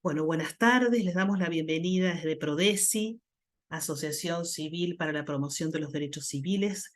Bueno, buenas tardes. Les damos la bienvenida desde Prodesi, Asociación Civil para la Promoción de los Derechos Civiles.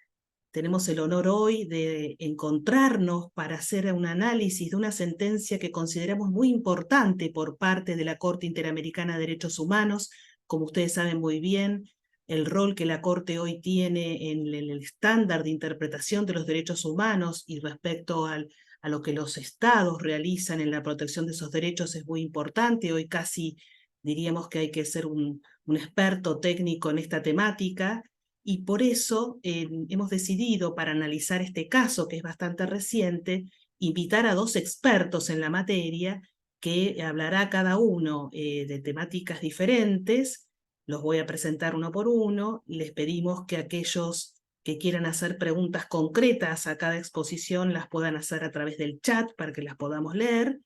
Tenemos el honor hoy de encontrarnos para hacer un análisis de una sentencia que consideramos muy importante por parte de la Corte Interamericana de Derechos Humanos. Como ustedes saben muy bien, el rol que la Corte hoy tiene en el estándar de interpretación de los derechos humanos y respecto a lo que los estados realizan en la protección de esos derechos es muy importante. Hoy casi diríamos que hay que ser un experto técnico en esta temática, y por eso hemos decidido, para analizar este caso, que es bastante reciente, invitar a dos expertos en la materia que hablará cada uno de temáticas diferentes. Los voy a presentar uno por uno. Les pedimos que aquellos que quieran hacer preguntas concretas a cada exposición las puedan hacer a través del chat para que las podamos leer,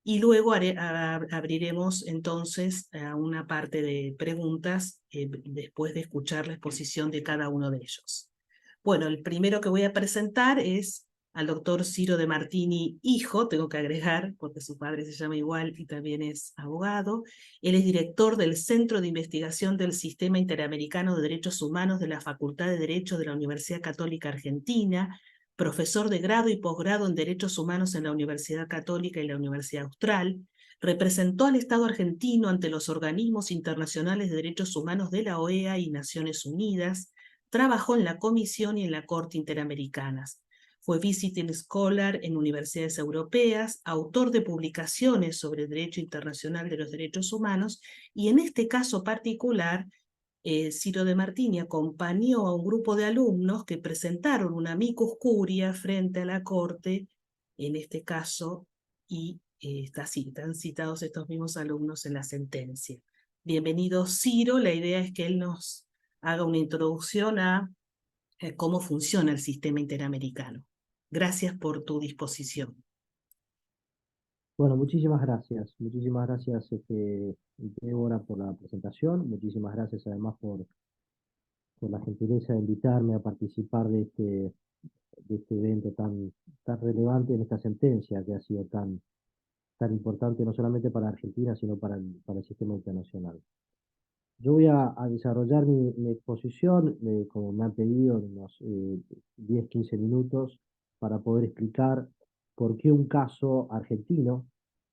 y luego abriremos entonces a una parte de preguntas después de escuchar la exposición de cada uno de ellos. Bueno, el primero que voy a presentar es al doctor Ciro De Martini, hijo, tengo que agregar, porque su padre se llama igual y también es abogado. Él es director del Centro de Investigación del Sistema Interamericano de Derechos Humanos de la Facultad de Derecho de la Universidad Católica Argentina, profesor de grado y posgrado en Derechos Humanos en la Universidad Católica y la Universidad Austral. Representó al Estado argentino ante los organismos internacionales de derechos humanos de la OEA y Naciones Unidas. Trabajó en la Comisión y en la Corte Interamericanas. Fue visiting scholar en universidades europeas, autor de publicaciones sobre derecho internacional de los derechos humanos, y en este caso particular, Ciro De Martini acompañó a un grupo de alumnos que presentaron una amicus curia frente a la Corte, en este caso, y están citados estos mismos alumnos en la sentencia. Bienvenido, Ciro. La idea es que él nos haga una introducción a cómo funciona el sistema interamericano. Gracias por tu disposición. Bueno, muchísimas gracias, Débora, por la presentación, muchísimas gracias además por la gentileza de invitarme a participar de este evento tan relevante en esta sentencia que ha sido tan importante no solamente para Argentina, sino para el sistema internacional. Yo voy a desarrollar mi exposición, como me han pedido, en unos 10, 15 minutos, para poder explicar por qué un caso argentino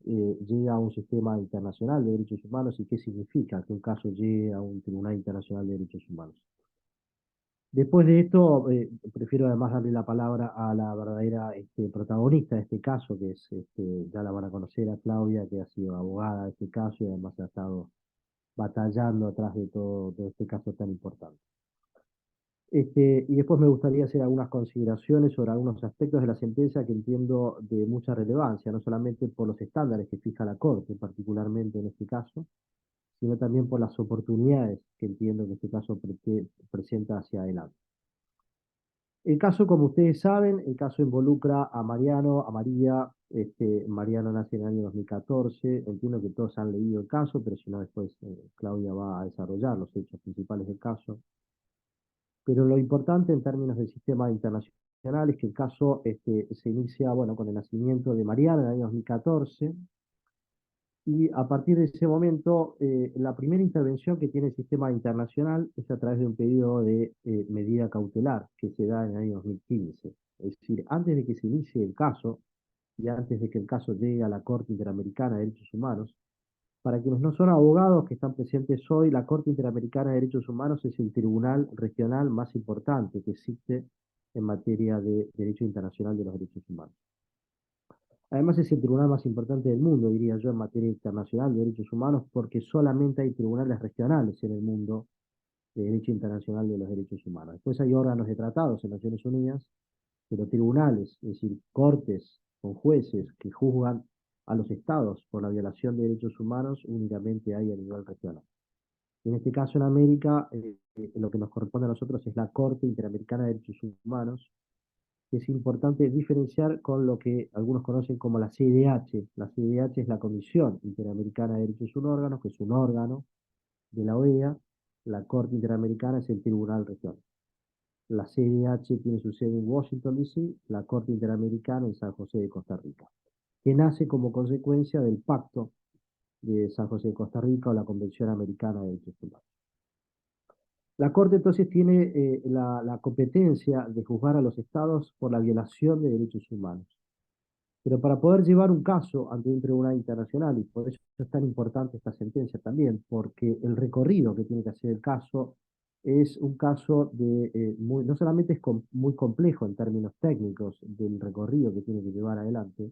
llega a un sistema internacional de derechos humanos y qué significa que un caso llegue a un Tribunal Internacional de Derechos Humanos. Después de esto, prefiero además darle la palabra a la verdadera protagonista de este caso, que es, ya la van a conocer, a Claudia, que ha sido abogada de este caso y además ha estado batallando atrás de todo este caso tan importante. Y después me gustaría hacer algunas consideraciones sobre algunos aspectos de la sentencia que entiendo de mucha relevancia, no solamente por los estándares que fija la Corte, particularmente en este caso, sino también por las oportunidades que entiendo que este caso presenta hacia adelante. El caso, como ustedes saben, el caso involucra a Mariano, a María. Mariano nace en el año 2014. Entiendo que todos han leído el caso, pero si no, después Claudia va a desarrollar los hechos principales del caso. Pero lo importante en términos del sistema internacional es que el caso se inicia, bueno, con el nacimiento de Mariano en el año 2014, y a partir de ese momento, la primera intervención que tiene el sistema internacional es a través de un pedido de medida cautelar que se da en el año 2015. Es decir, antes de que se inicie el caso y antes de que el caso llegue a la Corte Interamericana de Derechos Humanos, para quienes no son abogados que están presentes hoy, la Corte Interamericana de Derechos Humanos es el tribunal regional más importante que existe en materia de derecho internacional de los derechos humanos. Además es el tribunal más importante del mundo, diría yo, en materia internacional de derechos humanos, porque solamente hay tribunales regionales en el mundo de derecho internacional de los derechos humanos. Después hay órganos de tratados en Naciones Unidas, pero tribunales, es decir, cortes con jueces que juzgan a los estados por la violación de derechos humanos, únicamente hay a nivel regional. En este caso, en América, lo que nos corresponde a nosotros es la Corte Interamericana de Derechos Humanos, que es importante diferenciar con lo que algunos conocen como la CIDH. La CIDH es la Comisión Interamericana de Derechos Humanos, que es un órgano de la OEA. La Corte Interamericana es el Tribunal Regional. La CIDH tiene su sede en Washington, D.C., la Corte Interamericana en San José de Costa Rica, que nace como consecuencia del pacto de San José de Costa Rica o la Convención Americana de Derechos Humanos. La Corte entonces tiene la competencia de juzgar a los estados por la violación de derechos humanos. Pero para poder llevar un caso ante un tribunal internacional, y por eso es tan importante esta sentencia también, porque el recorrido que tiene que hacer el caso es un caso no solamente es muy complejo en términos técnicos del recorrido que tiene que llevar adelante,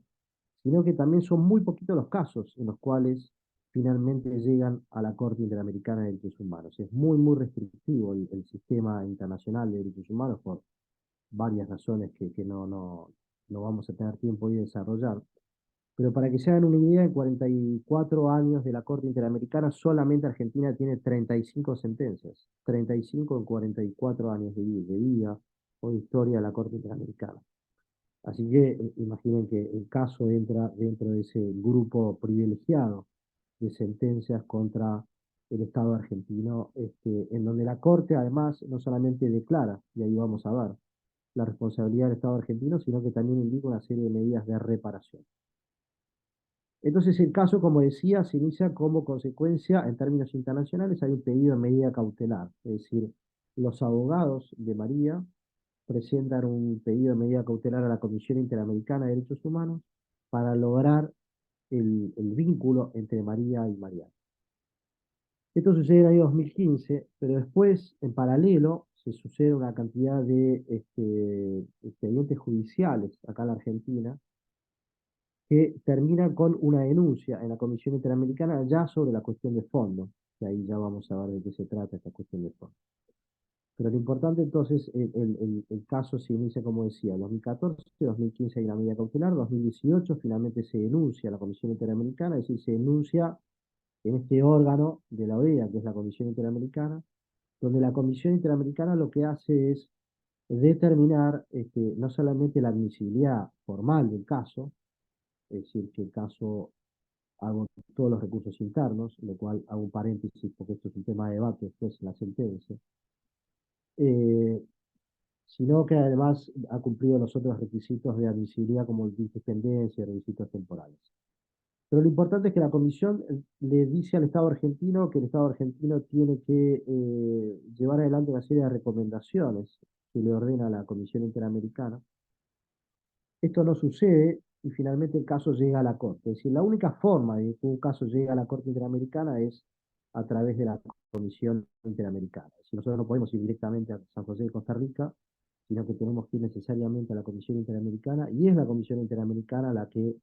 sino que también son muy poquitos los casos en los cuales finalmente llegan a la Corte Interamericana de Derechos Humanos. Es muy, muy restrictivo el sistema internacional de derechos humanos por varias razones que no vamos a tener tiempo hoy de desarrollar. Pero para que se hagan una idea, en 44 años de la Corte Interamericana, solamente Argentina tiene 35 sentencias. 35 en 44 años de vida o de historia de la Corte Interamericana. Así que imaginen que el caso entra dentro de ese grupo privilegiado de sentencias contra el Estado argentino, en donde la Corte además no solamente declara, y ahí vamos a ver, la responsabilidad del Estado argentino, sino que también indica una serie de medidas de reparación. Entonces el caso, como decía, se inicia como consecuencia, en términos internacionales, hay un pedido de medida cautelar, es decir, los abogados de María presentan un pedido de medida cautelar a la Comisión Interamericana de Derechos Humanos para lograr el vínculo entre María y Mariana. Esto sucede en el año 2015, pero después, en paralelo, se sucede una cantidad de expedientes judiciales acá en la Argentina que terminan con una denuncia en la Comisión Interamericana ya sobre la cuestión de fondo, que ahí ya vamos a ver de qué se trata esta cuestión de fondo. Pero lo importante entonces, el caso se inicia, como decía, en 2014, 2015 hay una medida cautelar, 2018 finalmente se denuncia a la Comisión Interamericana, es decir, se denuncia en este órgano de la OEA, que es la Comisión Interamericana, donde la Comisión Interamericana lo que hace es determinar no solamente la admisibilidad formal del caso, es decir, que el caso hago todos los recursos internos, lo cual hago un paréntesis porque esto es un tema de debate después en la sentencia, eh, sino que además ha cumplido los otros requisitos de admisibilidad como independencia y requisitos temporales. Pero lo importante es que la Comisión le dice al Estado argentino que el Estado argentino tiene que llevar adelante una serie de recomendaciones que le ordena la Comisión Interamericana. Esto no sucede y finalmente el caso llega a la Corte. Es decir, la única forma de que un caso llegue a la Corte Interamericana es a través de la Comisión Interamericana. Si nosotros no podemos ir directamente a San José de Costa Rica, sino que tenemos que ir necesariamente a la Comisión Interamericana, y es la Comisión Interamericana la que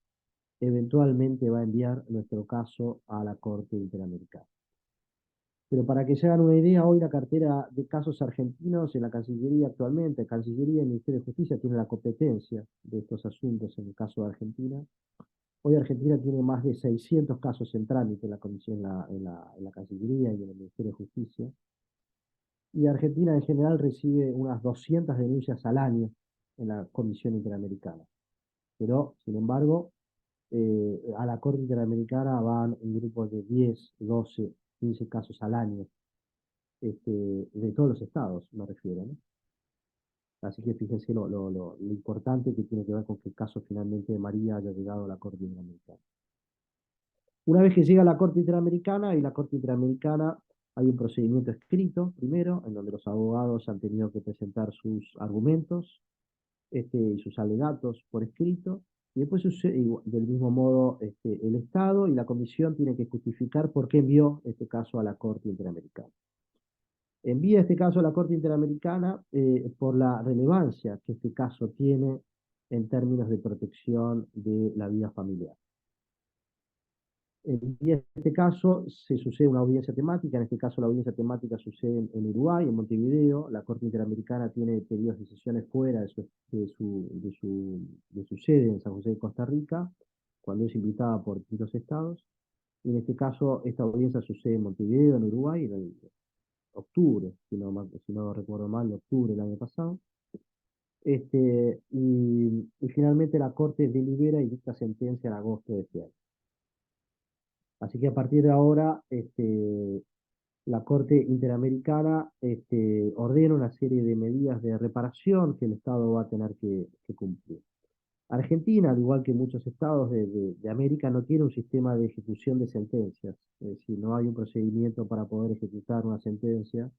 eventualmente va a enviar nuestro caso a la Corte Interamericana. Pero para que se hagan una idea, hoy la cartera de casos argentinos en la Cancillería actualmente, Cancillería y el Ministerio de Justicia tienen la competencia de estos asuntos en el caso de Argentina. Hoy Argentina tiene más de 600 casos en trámite en la Comisión, en la Cancillería y en el Ministerio de Justicia. Y Argentina en general recibe unas 200 denuncias al año en la Comisión Interamericana. Pero, sin embargo, a la Corte Interamericana van en grupos de 10, 12, 15 casos al año, de todos los estados, me refiero, ¿no? Así que fíjense lo importante que tiene que ver con que el caso finalmente de María haya llegado a la Corte Interamericana. Una vez que llega a la Corte Interamericana, y la Corte Interamericana hay un procedimiento escrito, primero, en donde los abogados han tenido que presentar sus argumentos y sus alegatos por escrito, y después sucede, del mismo modo el Estado y la Comisión tienen que justificar por qué envió este caso a la Corte Interamericana. Envía este caso a la Corte Interamericana por la relevancia que este caso tiene en términos de protección de la vida familiar. En este caso se sucede una audiencia temática, en este caso la audiencia temática sucede en Uruguay, en Montevideo. La Corte Interamericana tiene periodos de sesiones fuera de su sede en San José de Costa Rica, cuando es invitada por distintos estados. Y en este caso, esta audiencia sucede en Montevideo, en Uruguay, en el octubre, si no recuerdo mal, en octubre del año pasado. Y finalmente la Corte delibera y dicta sentencia en agosto de este año. Así que a partir de ahora, la Corte Interamericana ordena una serie de medidas de reparación que el Estado va a tener que cumplir. Argentina, al igual que muchos estados de América, no tiene un sistema de ejecución de sentencias. Es decir, no hay un procedimiento para poder ejecutar una sentencia,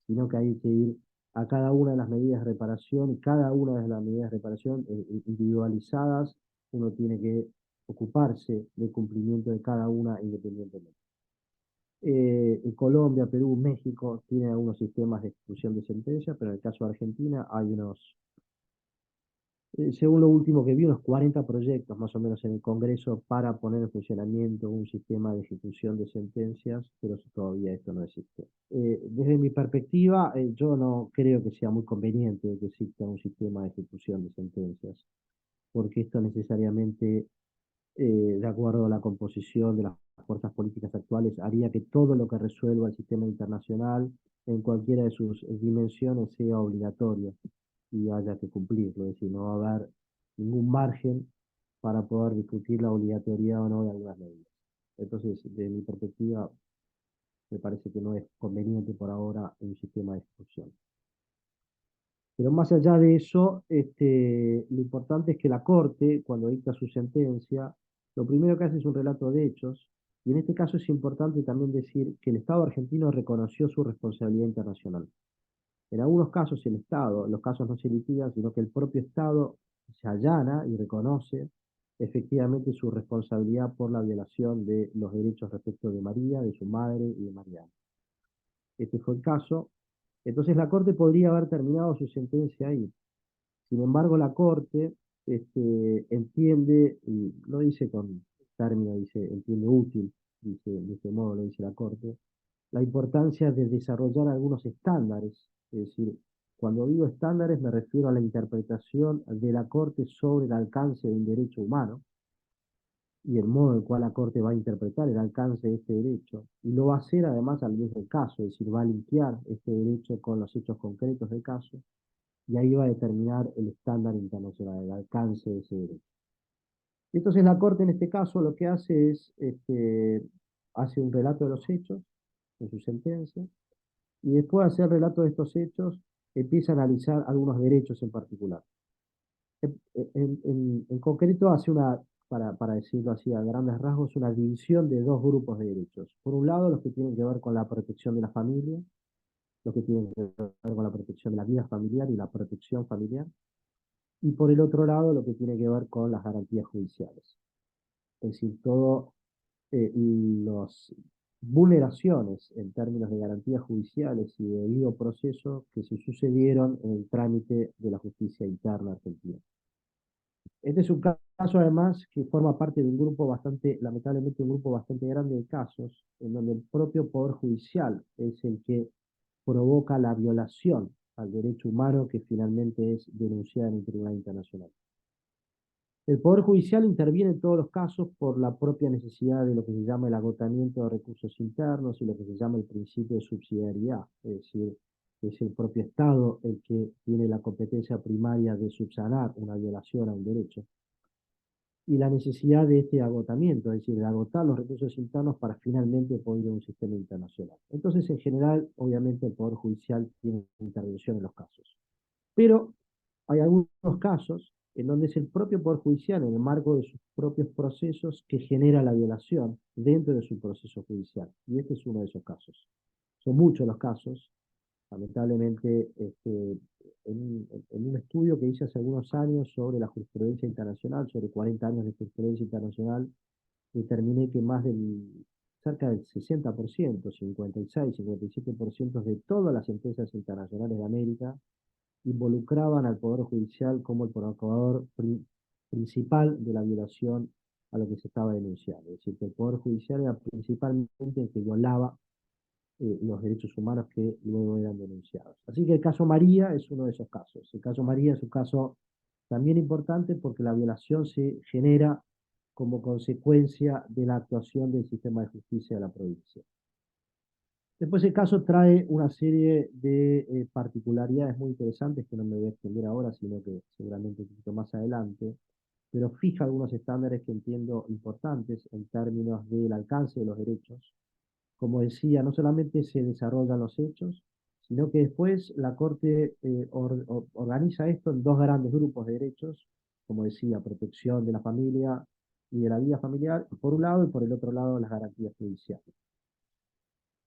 sino que hay que ir a cada una de las medidas de reparación y cada una de las medidas de reparación individualizadas, uno tiene que ocuparse del cumplimiento de cada una independientemente. En Colombia, Perú, México tienen algunos sistemas de ejecución de sentencia, pero en el caso de Argentina hay unos, según lo último que vi, unos 40 proyectos más o menos en el Congreso para poner en funcionamiento un sistema de ejecución de sentencias, pero todavía esto no existe. Desde mi perspectiva, yo no creo que sea muy conveniente que exista un sistema de ejecución de sentencias, porque esto necesariamente, de acuerdo a la composición de las fuerzas políticas actuales, haría que todo lo que resuelva el sistema internacional en cualquiera de sus dimensiones sea obligatorio y haya que cumplirlo, es decir, no va a haber ningún margen para poder discutir la obligatoriedad o no de algunas medidas. Entonces, desde mi perspectiva, me parece que no es conveniente por ahora un sistema de ejecución. Pero más allá de eso, lo importante es que la Corte, cuando dicta su sentencia, lo primero que hace es un relato de hechos, y en este caso es importante también decir que el Estado argentino reconoció su responsabilidad internacional. En algunos casos el Estado, los casos no se litigan, sino que el propio Estado se allana y reconoce efectivamente su responsabilidad por la violación de los derechos respecto de María, de su madre y de Mariana. Este fue el caso. Entonces la Corte podría haber terminado su sentencia ahí. Sin embargo, la Corte entiende, y lo dice con término, dice, entiende útil, dice, de este modo lo dice la Corte, la importancia de desarrollar algunos estándares. Es decir, cuando digo estándares me refiero a la interpretación de la Corte sobre el alcance de un derecho humano y el modo en el cual la Corte va a interpretar el alcance de este derecho. Y lo va a hacer además al mismo caso, es decir, va a limpiar este derecho con los hechos concretos del caso y ahí va a determinar el estándar internacional, el alcance de ese derecho. Entonces la Corte en este caso lo que hace es, hace un relato de los hechos en su sentencia, y después de hacer relato de estos hechos, empieza a analizar algunos derechos en particular. En concreto hace una, para decirlo así a grandes rasgos, una división de dos grupos de derechos. Por un lado, los que tienen que ver con la protección de la familia, los que tienen que ver con la protección de la vida familiar y la protección familiar, y por el otro lado, lo que tiene que ver con las garantías judiciales. Es decir, todo las vulneraciones en términos de garantías judiciales y de debido proceso que se sucedieron en el trámite de la justicia interna argentina. Este es un caso además que forma parte de un grupo bastante, lamentablemente un grupo bastante grande de casos, en donde el propio Poder Judicial es el que provoca la violación al derecho humano que finalmente es denunciada en el Tribunal Internacional. El Poder Judicial interviene en todos los casos por la propia necesidad de lo que se llama el agotamiento de recursos internos y lo que se llama el principio de subsidiariedad, es decir, es el propio Estado el que tiene la competencia primaria de subsanar una violación a un derecho, y la necesidad de este agotamiento, es decir, de agotar los recursos internos para finalmente poder ir a un sistema internacional. Entonces, en general, obviamente, el Poder Judicial tiene intervención en los casos. Pero hay algunos casos en donde es el propio Poder Judicial, en el marco de sus propios procesos, que genera la violación dentro de su proceso judicial. Y este es uno de esos casos. Son muchos los casos. Lamentablemente, en un estudio que hice hace algunos años sobre la jurisprudencia internacional, sobre 40 años de jurisprudencia internacional, determiné que más del, cerca del 60%, 56, 57% de todas las empresas internacionales de América involucraban al Poder Judicial como el procurador principal de la violación a lo que se estaba denunciando. Es decir, que el Poder Judicial era principalmente el que violaba los derechos humanos que luego eran denunciados. Así que el caso María es uno de esos casos. El caso María es un caso también importante porque la violación se genera como consecuencia de la actuación del sistema de justicia de la provincia. Después el caso trae una serie de particularidades muy interesantes que no me voy a extender ahora, sino que seguramente un poquito más adelante, pero fija algunos estándares que entiendo importantes en términos del alcance de los derechos. Como decía, no solamente se desarrollan los hechos, sino que después la Corte organiza esto en dos grandes grupos de derechos. como decía, protección de la familia y de la vida familiar, por un lado, y por el otro lado, las garantías judiciales.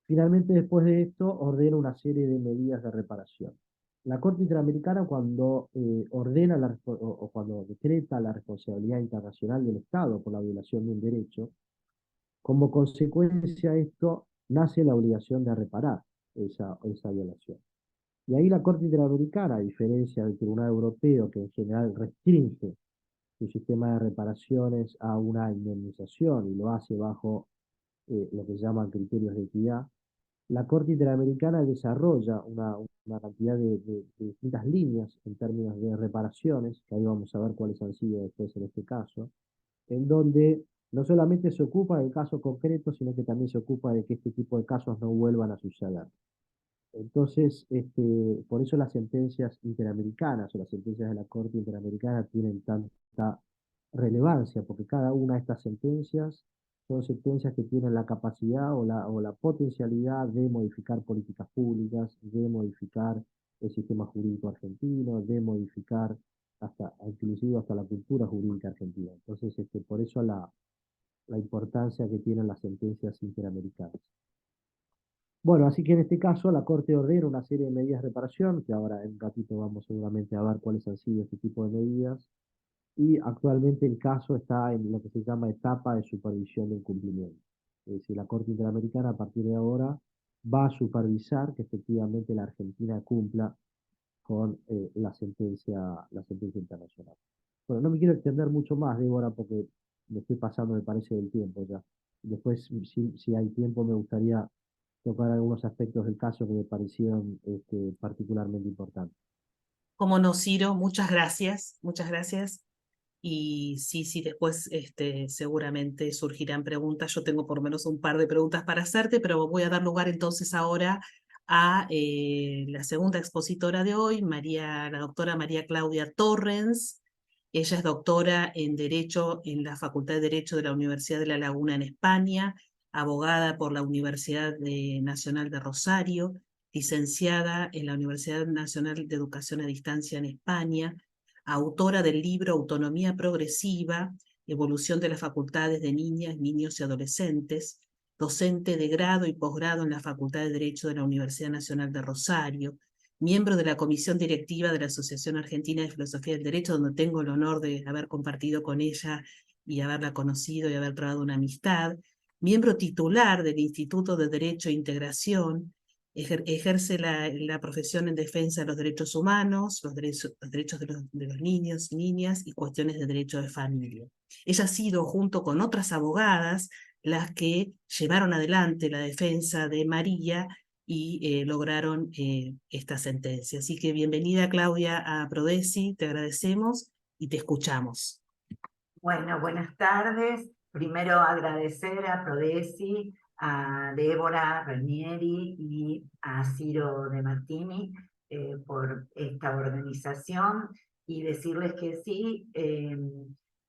Finalmente, después de esto, ordena una serie de medidas de reparación. La Corte Interamericana, cuando ordena o cuando decreta la responsabilidad internacional del Estado por la violación de un derecho, como consecuencia de esto, nace la obligación de reparar esa violación. Y ahí la Corte Interamericana, a diferencia del Tribunal Europeo, que en general restringe su sistema de reparaciones a una indemnización y lo hace bajo lo que se llaman criterios de equidad, la Corte Interamericana desarrolla una cantidad de distintas líneas en términos de reparaciones, que ahí vamos a ver cuáles han sido después en este caso, en donde no solamente se ocupa del caso concreto, sino que también se ocupa de que este tipo de casos no vuelvan a suceder. Entonces, por eso las sentencias interamericanas o las sentencias de la Corte Interamericana tienen tanta relevancia, porque cada una de estas sentencias son sentencias que tienen la capacidad o la potencialidad de modificar políticas públicas, de modificar el sistema jurídico argentino, de modificar inclusive hasta la cultura jurídica argentina. Entonces, por eso la importancia que tienen las sentencias interamericanas. Bueno, así que en este caso la Corte ordena una serie de medidas de reparación, que ahora en un ratito vamos seguramente a ver cuáles han sido este tipo de medidas, y actualmente el caso está en lo que se llama etapa de supervisión de incumplimiento. Es decir, la Corte Interamericana a partir de ahora va a supervisar que efectivamente la Argentina cumpla con la sentencia internacional. Bueno, no me quiero extender mucho más, Débora, porque me estoy pasando, me parece, del tiempo ya. Después, si hay tiempo, me gustaría tocar algunos aspectos del caso que me parecieron particularmente importantes. Como no, Ciro, muchas gracias, muchas gracias. Y sí, sí, después seguramente surgirán preguntas. Yo tengo por lo menos un par de preguntas para hacerte, pero voy a dar lugar entonces ahora a la segunda expositora de hoy, la doctora María Claudia Torrens. Ella es doctora en Derecho en la Facultad de Derecho de la Universidad de La Laguna en España, abogada por la Universidad Nacional de Rosario, licenciada en la Universidad Nacional de Educación a Distancia en España, autora del libro Autonomía Progresiva, Evolución de las Facultades de Niñas, Niños y Adolescentes, docente de grado y posgrado en la Facultad de Derecho de la Universidad Nacional de Rosario, miembro de la Comisión Directiva de la Asociación Argentina de Filosofía del Derecho, donde tengo el honor de haber compartido con ella y haberla conocido y haber trabado una amistad, miembro titular del Instituto de Derecho e Integración, ejerce la profesión en defensa de los derechos humanos, los derechos de los niños, niñas y cuestiones de derecho de familia. Ella ha sido, junto con otras abogadas, las que llevaron adelante la defensa de María y lograron esta sentencia. Así que bienvenida, Claudia, a Prodesi, te agradecemos y te escuchamos. Bueno, buenas tardes. Primero agradecer a Prodesi, a Débora Ranieri y a Ciro De Martini por esta organización y decirles que sí,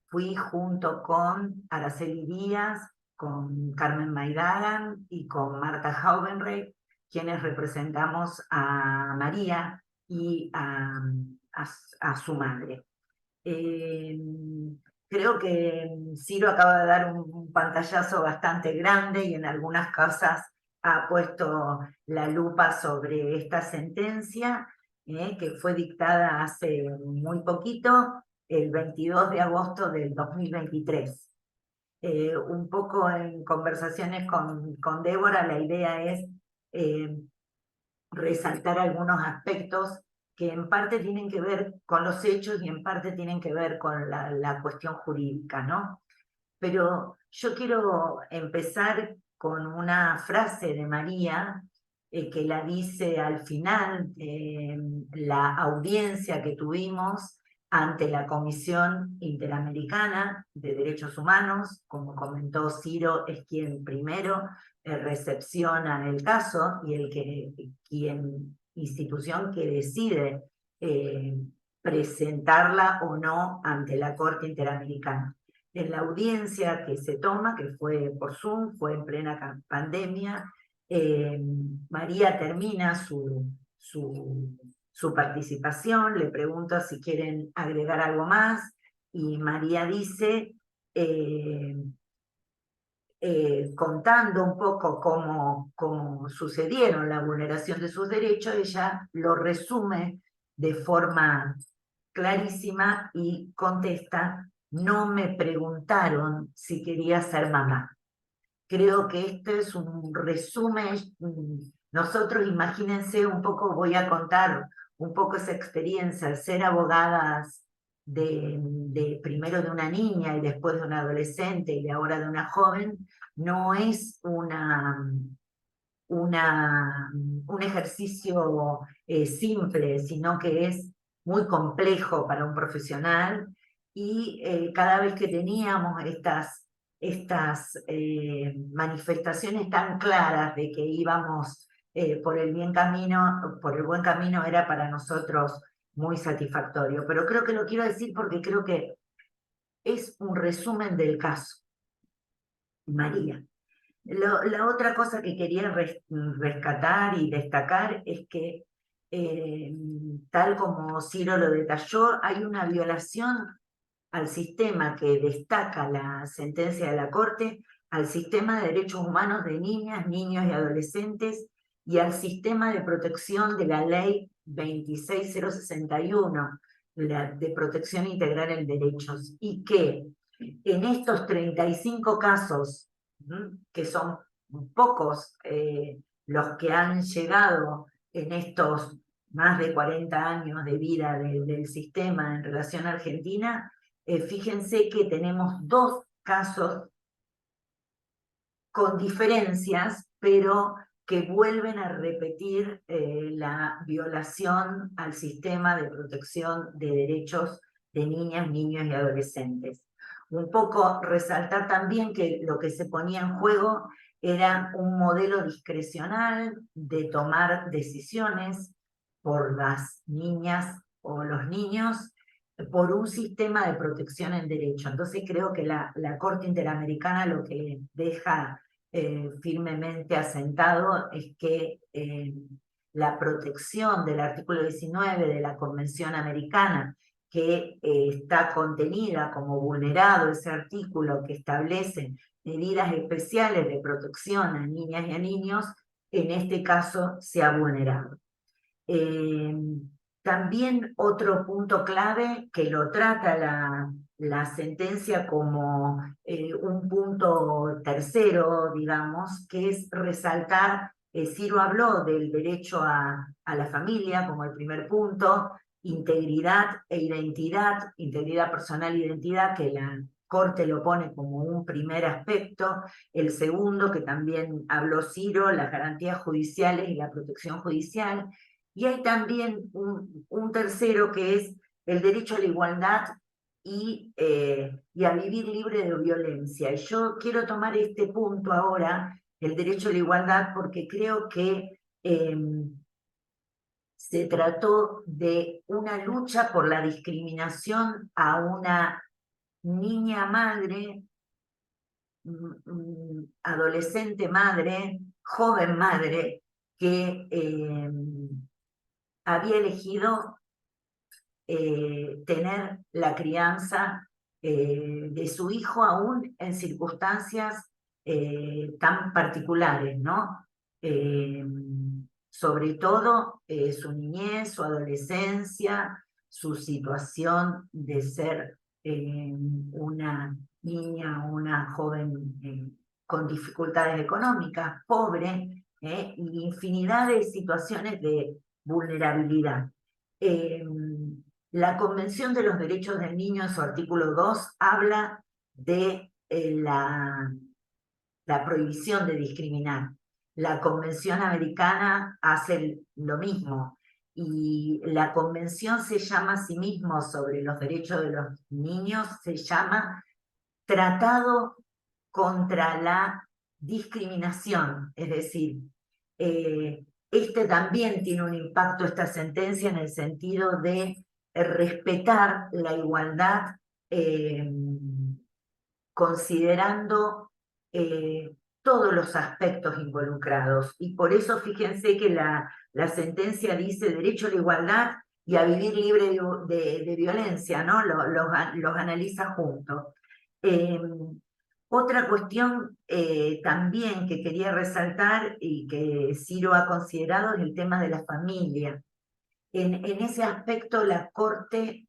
fui junto con Araceli Díaz, con Carmen Maidagan y con Marta Haubenreich, quienes representamos a María y a su madre. Creo que Ciro acaba de dar un pantallazo bastante grande y en algunas cosas ha puesto la lupa sobre esta sentencia, que fue dictada hace muy poquito, el 22 de agosto del 2023. Un poco en conversaciones con Débora, la idea es resaltar algunos aspectos que en parte tienen que ver con los hechos y en parte tienen que ver con la cuestión jurídica, ¿no? Pero yo quiero empezar con una frase de María que la dice al final de la audiencia que tuvimos ante la Comisión Interamericana de Derechos Humanos. Como comentó Ciro, es quien primero recepciona el caso y quien institución que decide presentarla o no ante la Corte Interamericana. En la audiencia que se toma, que fue por Zoom, fue en plena pandemia, María termina su participación, le pregunta si quieren agregar algo más, y María dice, contando un poco cómo sucedieron la vulneración de sus derechos, ella lo resume de forma clarísima y contesta: no me preguntaron si quería ser mamá. Creo que este es un resumen. Nosotros, imagínense un poco, voy a contar un poco esa experiencia, ser abogadas primero de una niña y después de una adolescente y ahora de una joven, no es un ejercicio simple, sino que es muy complejo para un profesional, y cada vez que teníamos estas manifestaciones tan claras de que íbamos por el buen camino, era para nosotros muy satisfactorio. Pero creo que lo quiero decir porque creo que es un resumen del caso, María. La otra cosa que quería rescatar y destacar es que, tal como Ciro lo detalló, hay una violación al sistema que destaca la sentencia de la Corte, al sistema de derechos humanos de niñas, niños y adolescentes, y al sistema de protección de la Ley 26061, de protección integral en derechos, y que en estos 35 casos, que son pocos los que han llegado en estos más de 40 años de vida del sistema en relación a Argentina, fíjense que tenemos 2 casos con diferencias, pero que vuelven a repetir la violación al sistema de protección de derechos de niñas, niños y adolescentes. Un poco resaltar también que lo que se ponía en juego era un modelo discrecional de tomar decisiones por las niñas o los niños, por un sistema de protección en derecho. Entonces creo que la Corte Interamericana lo que deja firmemente asentado es que la protección del artículo 19 de la Convención Americana, que está contenida como vulnerado ese artículo que establece medidas especiales de protección a niñas y a niños, en este caso se ha vulnerado. También otro punto clave que lo trata la sentencia como un punto tercero, digamos, que es resaltar, Ciro habló del derecho a la familia como el primer punto, integridad e identidad, integridad personal e identidad, que la Corte lo pone como un primer aspecto. El segundo, que también habló Ciro, las garantías judiciales y la protección judicial. Y hay también un tercero, que es el derecho a la igualdad y a vivir libre de violencia. Y yo quiero tomar este punto ahora, el derecho a la igualdad, porque creo que se trató de una lucha por la discriminación a una niña madre, adolescente madre, joven madre, que había elegido tener la crianza de su hijo aún en circunstancias tan particulares, ¿no? Sobre todo su niñez, su adolescencia, su situación de ser una niña, una joven con dificultades económicas, pobre, y infinidad de situaciones de vulnerabilidad. La Convención de los Derechos del Niño, en su artículo 2, habla de la prohibición de discriminar. La Convención Americana hace lo mismo, y la Convención se llama a sí mismo sobre los derechos de los niños, se llama Tratado contra la Discriminación, es decir, también tiene un impacto, esta sentencia, en el sentido de respetar la igualdad, considerando todos los aspectos involucrados. Y por eso fíjense que la sentencia dice derecho a la igualdad y a vivir libre de violencia, ¿no? Los analiza juntos. Otra cuestión también que quería resaltar y que Ciro ha considerado es el tema de la familia. En ese aspecto la Corte,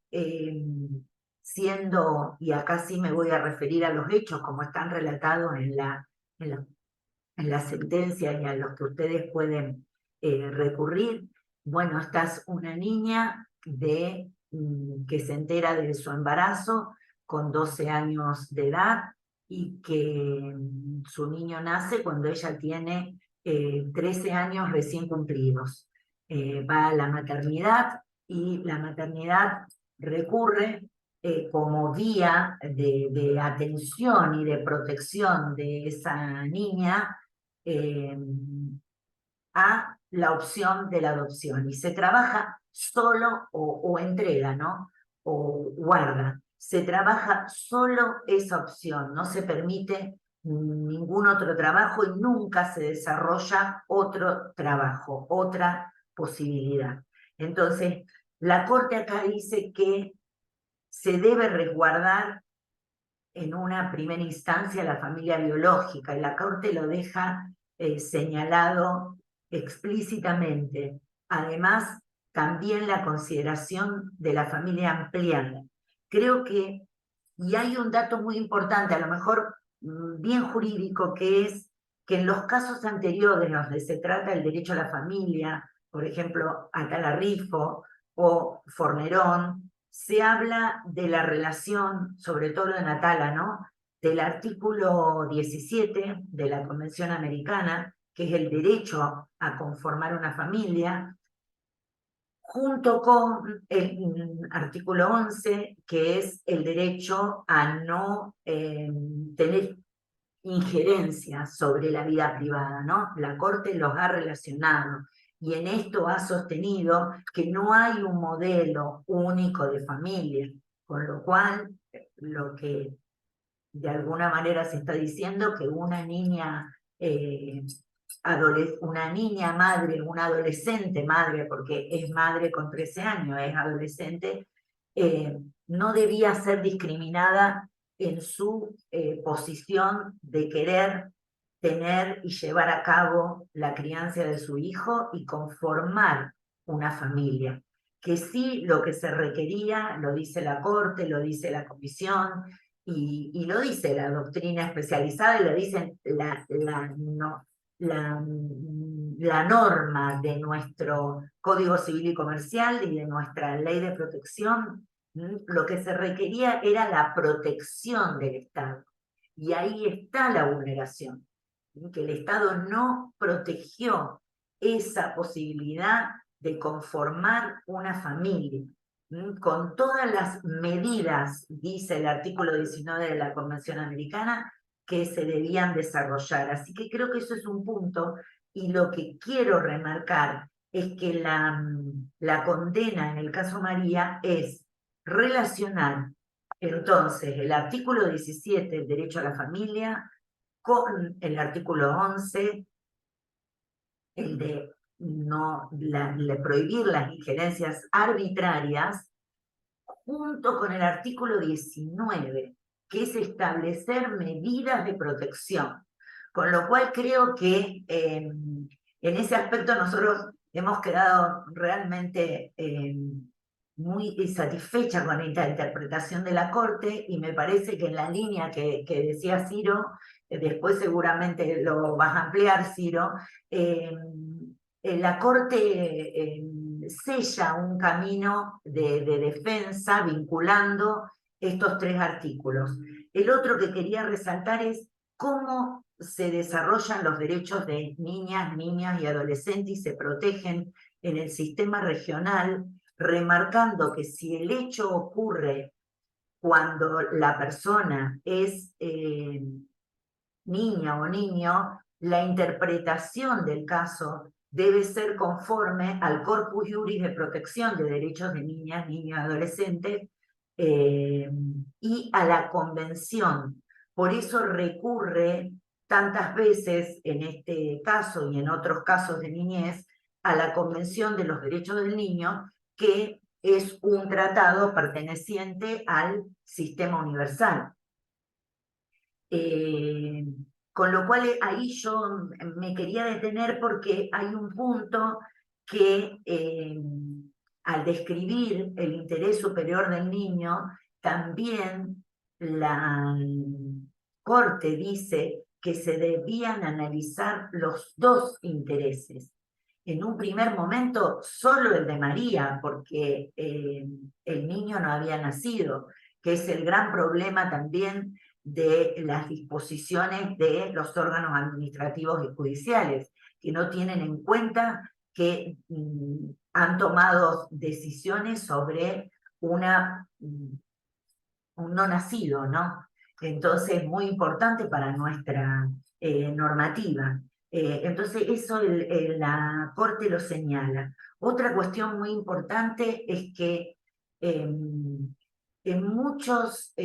siendo, y acá sí me voy a referir a los hechos como están relatados en la sentencia y a los que ustedes pueden recurrir, bueno, esta es una niña que se entera de su embarazo con 12 años de edad y que su niño nace cuando ella tiene 13 años recién cumplidos. Va a la maternidad y la maternidad recurre como vía de atención y de protección de esa niña a la opción de la adopción. Y se trabaja solo o entrega, ¿no? O guarda. Se trabaja solo esa opción, no se permite ningún otro trabajo y nunca se desarrolla otro trabajo, otra posibilidad. Entonces, la Corte acá dice que se debe resguardar en una primera instancia la familia biológica, y la Corte lo deja señalado explícitamente. Además, también la consideración de la familia ampliada. Creo que, y hay un dato muy importante, a lo mejor bien jurídico, que es que en los casos anteriores donde se trata el derecho a la familia, por ejemplo, Atala Rifo o Fornerón, se habla de la relación, sobre todo en Atala, ¿no? Del artículo 17 de la Convención Americana, que es el derecho a conformar una familia, junto con el artículo 11, que es el derecho a no tener injerencia sobre la vida privada, ¿no? La Corte los ha relacionado y en esto ha sostenido que no hay un modelo único de familia, con lo cual lo que de alguna manera se está diciendo que una niña madre, una adolescente madre, porque es madre con 13 años, es adolescente, no debía ser discriminada en su posición de querer tener y llevar a cabo la crianza de su hijo y conformar una familia. Que sí, lo que se requería, lo dice la Corte, lo dice la Comisión, y lo dice la doctrina especializada, y lo dicen la norma de nuestro Código Civil y Comercial y de nuestra Ley de Protección. Lo que se requería era la protección del Estado. Y ahí está la vulneración, que el Estado no protegió esa posibilidad de conformar una familia, con todas las medidas, dice el artículo 19 de la Convención Americana, que se debían desarrollar. Así que creo que eso es un punto, y lo que quiero remarcar es que la condena en el caso María es relacionar entonces el artículo 17, el derecho a la familia, con el artículo 11, el de prohibir las injerencias arbitrarias, junto con el artículo 19, que es establecer medidas de protección. Con lo cual creo que en ese aspecto nosotros hemos quedado realmente muy satisfechas con esta interpretación de la Corte, y me parece que en la línea que decía Ciro, después seguramente lo vas a ampliar, Ciro, la Corte sella un camino de defensa vinculando estos tres artículos. El otro que quería resaltar es cómo se desarrollan los derechos de niñas, niños y adolescentes y se protegen en el sistema regional, remarcando que si el hecho ocurre cuando la persona es niña o niño, la interpretación del caso debe ser conforme al Corpus Juris de protección de derechos de niñas, niños y adolescentes y a la Convención. Por eso recurre tantas veces en este caso y en otros casos de niñez a la Convención de los Derechos del Niño, que es un tratado perteneciente al sistema universal. Con lo cual ahí yo me quería detener porque hay un punto que al describir el interés superior del niño, también la Corte dice que se debían analizar los dos intereses. En un primer momento solo el de María, porque el niño no había nacido, que es el gran problema también de las disposiciones de los órganos administrativos y judiciales, que no tienen en cuenta que han tomado decisiones sobre un no nacido, ¿no? Entonces, muy importante para nuestra normativa. Entonces, eso la Corte lo señala. Otra cuestión muy importante es que en muchos,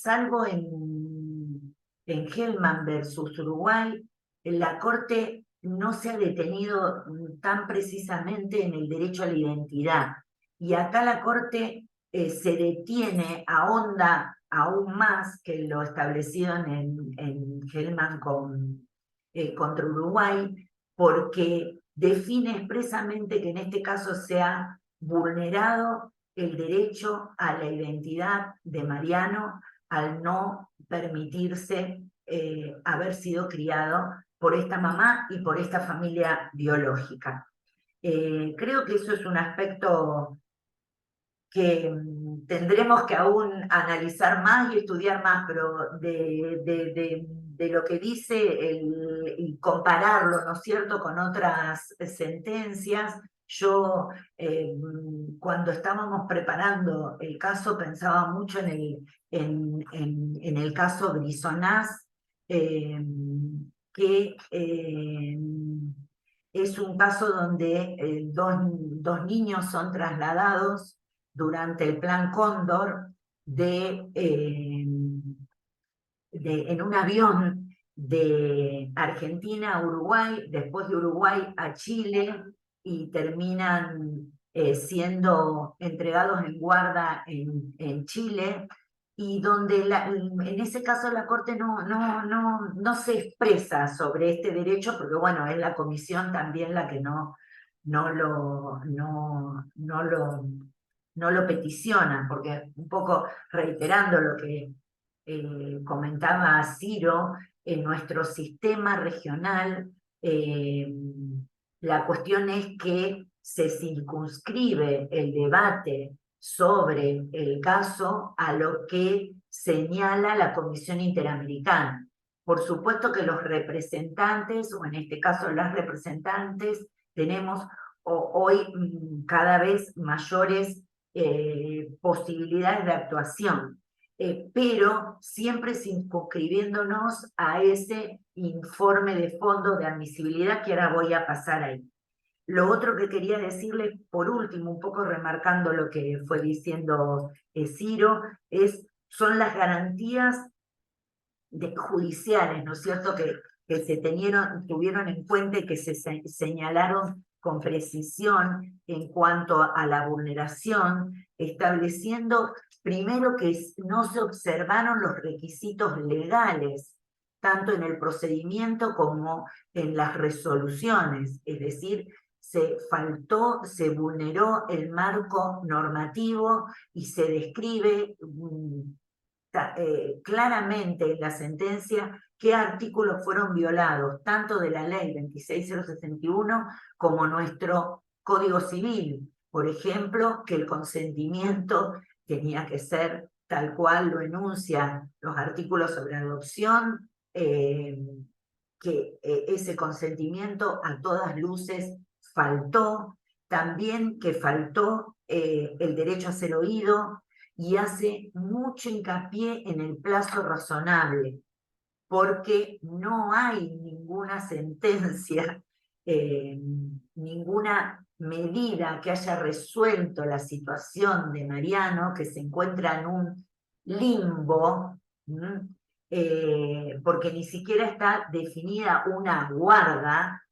salvo en Hellman versus Uruguay, la Corte no se ha detenido tan precisamente en el derecho a la identidad. Y acá la Corte se detiene, ahonda aún más que lo establecido en Hellman contra Uruguay, porque define expresamente que en este caso se ha vulnerado el derecho a la identidad de Mariano al no permitirse haber sido criado por esta mamá y por esta familia biológica. Creo que eso es un aspecto que tendremos que aún analizar más y estudiar más, pero de lo que dice y compararlo, ¿no es cierto?, con otras sentencias. Yo, cuando estábamos preparando el caso, pensaba mucho en el caso Grisonás, que es un caso donde dos niños son trasladados durante el Plan Cóndor en un avión de Argentina a Uruguay, después de Uruguay a Chile, y terminan siendo entregados en guarda en Chile, y donde en ese caso la Corte no se expresa sobre este derecho, porque bueno, es la comisión también la que no lo peticiona, porque un poco reiterando lo que comentaba Ciro, en nuestro sistema regional la cuestión es que se circunscribe el debate sobre el caso a lo que señala la Comisión Interamericana. Por supuesto que los representantes, o en este caso las representantes, tenemos hoy cada vez mayores posibilidades de actuación, pero siempre circunscribiéndonos a ese informe de fondo de admisibilidad que ahora voy a pasar ahí. Lo otro que quería decirles, por último, un poco remarcando lo que fue diciendo Ciro, son las garantías judiciales, ¿no es cierto?, que se tuvieron en cuenta y que se señalaron con precisión en cuanto a la vulneración, estableciendo primero que no se observaron los requisitos legales, tanto en el procedimiento como en las resoluciones, es decir, se vulneró el marco normativo y se describe claramente en la sentencia qué artículos fueron violados, tanto de la ley 26061 como nuestro Código Civil. Por ejemplo, que el consentimiento tenía que ser tal cual lo enuncian los artículos sobre adopción, que ese consentimiento a todas luces faltó, también que faltó el derecho a ser oído, y hace mucho hincapié en el plazo razonable, porque no hay ninguna sentencia, ninguna medida que haya resuelto la situación de Mariano, que se encuentra en un limbo, porque ni siquiera está definida una guarda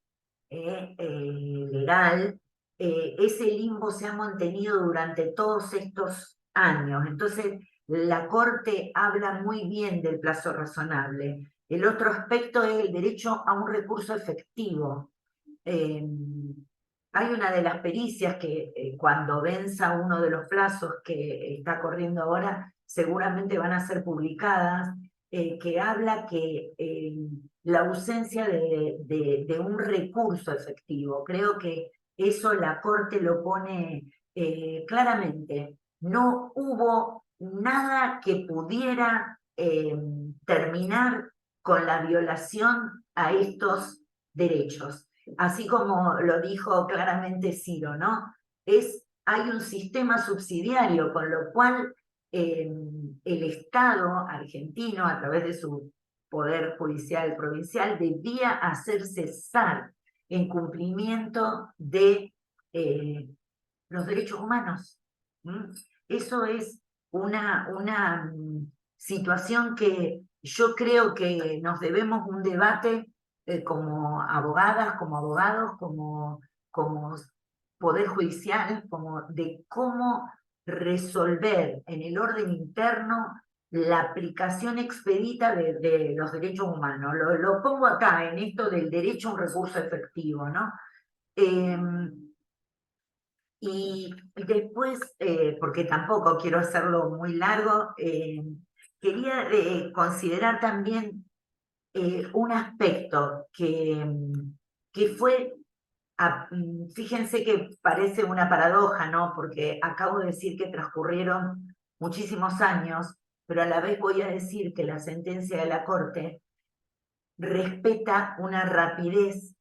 legal, ese limbo se ha mantenido durante todos estos años. Entonces, la Corte habla muy bien del plazo razonable. El otro aspecto es el derecho a un recurso efectivo. Hay una de las pericias que cuando venza uno de los plazos que está corriendo ahora, seguramente van a ser publicadas, que habla que la ausencia de un recurso efectivo, creo que eso la Corte lo pone claramente. No hubo nada que pudiera terminar con la violación a estos derechos. Así como lo dijo claramente Ciro, ¿no? Hay un sistema subsidiario, con lo cual el Estado argentino, a través de su poder judicial provincial, debía hacer cesar en cumplimiento de los derechos humanos. ¿Mm? Eso es una situación que yo creo que nos debemos un debate como abogadas, como abogados, como poder judicial, como de cómo resolver en el orden interno la aplicación expedita de los derechos humanos. Lo pongo acá, en esto del derecho a un recurso efectivo, ¿no? Y después, porque tampoco quiero hacerlo muy largo, quería considerar también un aspecto que fue, fíjense que parece una paradoja, ¿no? Porque acabo de decir que transcurrieron muchísimos años, pero a la vez voy a decir que la sentencia de la Corte respeta una rapidez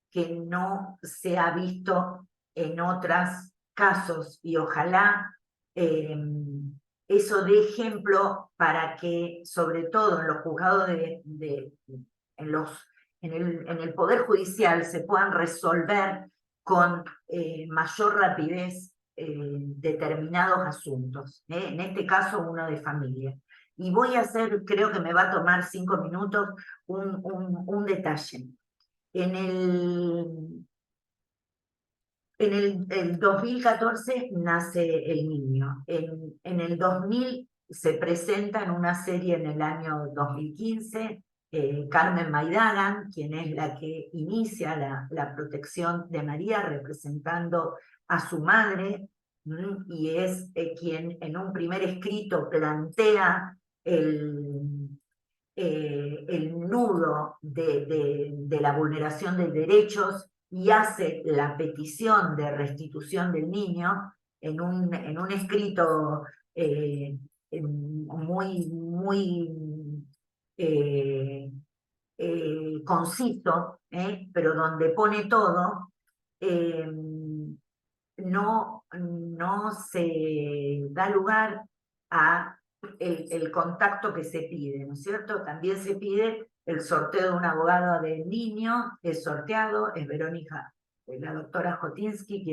que no se ha visto en otros casos, y ojalá eso dé ejemplo para que, sobre todo en los juzgados en el Poder Judicial, se puedan resolver con mayor rapidez determinados asuntos, en este caso uno de familia. Y voy a hacer, creo que me va a tomar 5 minutos, un detalle. En el 2014 nace el niño. En el 2000 se presenta en una serie en el año 2015 Carmen Maidana, quien es la que inicia la protección de María, representando a su madre, y es quien en un primer escrito plantea el nudo de la vulneración de derechos y hace la petición de restitución del niño en un escrito muy conciso, pero donde pone todo. No se da lugar a el contacto que se pide, ¿no es cierto? También se pide el sorteo de un abogado del niño, es sorteado, es Verónica, la doctora Jotinsky,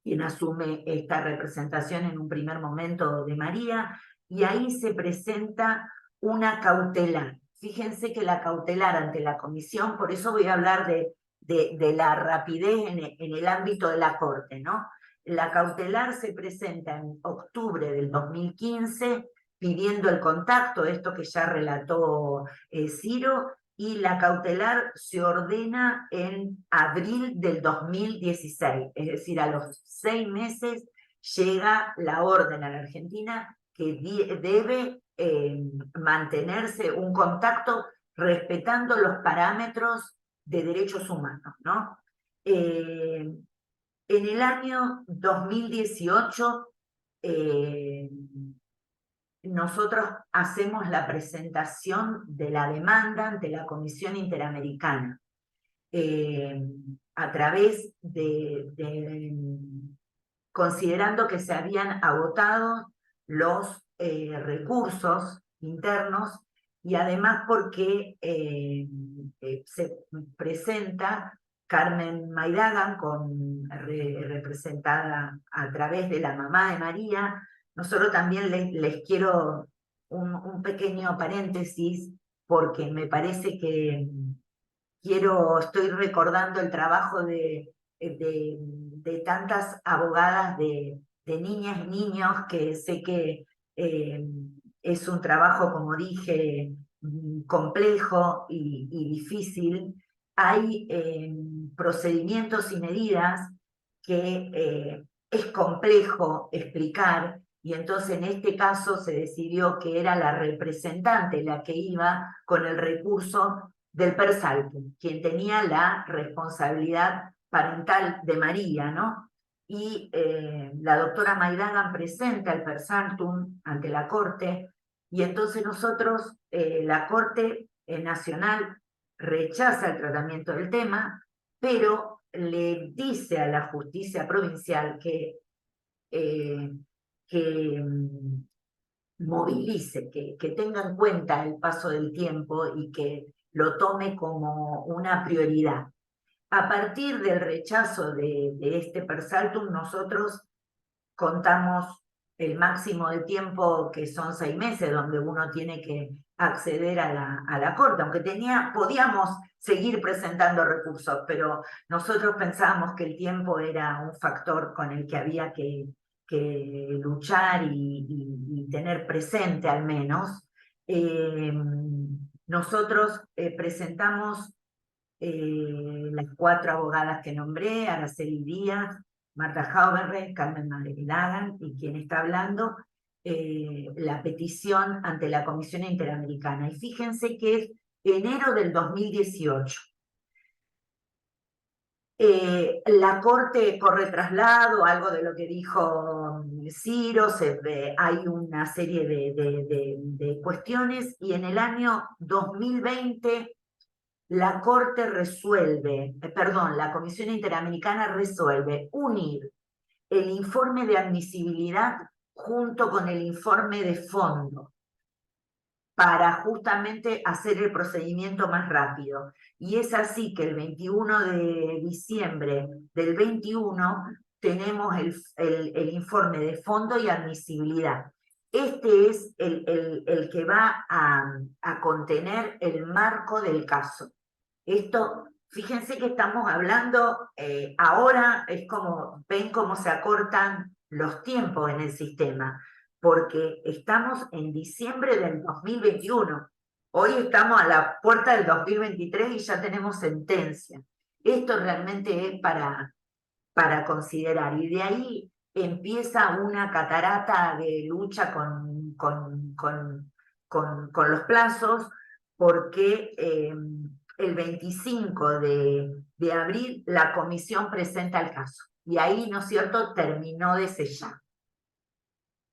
quien asume esta representación en un primer momento de María, y ahí se presenta una cautelar. Fíjense que la cautelar ante la comisión, por eso voy a hablar de la rapidez en el ámbito de la Corte, ¿no? La cautelar se presenta en octubre del 2015, pidiendo el contacto, esto que ya relató Ciro, y la cautelar se ordena en abril del 2016, es decir, a los 6 meses llega la orden a la Argentina que debe mantenerse un contacto respetando los parámetros de derechos humanos, ¿no? En el año 2018 nosotros hacemos la presentación de la demanda ante la Comisión Interamericana a través considerando que se habían agotado los recursos internos, y además porque se presenta Carmen Maidana representada a través de la mamá de María. Nosotros también les quiero un pequeño paréntesis, porque me parece que estoy recordando el trabajo de de tantas abogadas de niñas y niños, que sé que es un trabajo, como dije, complejo y difícil. Hay procedimientos y medidas que es complejo explicar, y entonces en este caso se decidió que era la representante la que iba con el recurso del Per Saltum, quien tenía la responsabilidad parental de María, ¿no? Y la doctora Maidagan presenta el Per Saltum ante la Corte, y entonces nosotros, la Corte Nacional rechaza el tratamiento del tema, pero le dice a la justicia provincial que movilice, que tenga en cuenta el paso del tiempo y que lo tome como una prioridad. A partir del rechazo de este Per Saltum, nosotros contamos el máximo de tiempo, que son 6 meses, donde uno tiene que acceder a la Corte, aunque podíamos seguir presentando recursos, pero nosotros pensábamos que el tiempo era un factor con el que había que luchar y tener presente al menos. Nosotros presentamos las 4 abogadas que nombré: Araceli Díaz, Marta Jauberre, Carmen Maidagan, y quien está hablando, la petición ante la Comisión Interamericana. Y fíjense que es enero del 2018. La Corte corre traslado, algo de lo que dijo Ciro, hay una serie de cuestiones, y en el año 2020 la Corte la Comisión Interamericana resuelve unir el informe de admisibilidad junto con el informe de fondo para justamente hacer el procedimiento más rápido. Y es así que el 21 de diciembre del 21 tenemos el informe de fondo y admisibilidad. Este es el que va a contener el marco del caso. Esto, fíjense que estamos hablando, ahora es como, ven cómo se acortan los tiempos en el sistema, porque estamos en diciembre del 2021. Hoy estamos a la puerta del 2023 y ya tenemos sentencia. Esto realmente es para considerar, y de ahí empieza una catarata de lucha con los plazos, porque el 25 de abril la comisión presenta el caso, y ahí, ¿no es cierto?, terminó de sellar.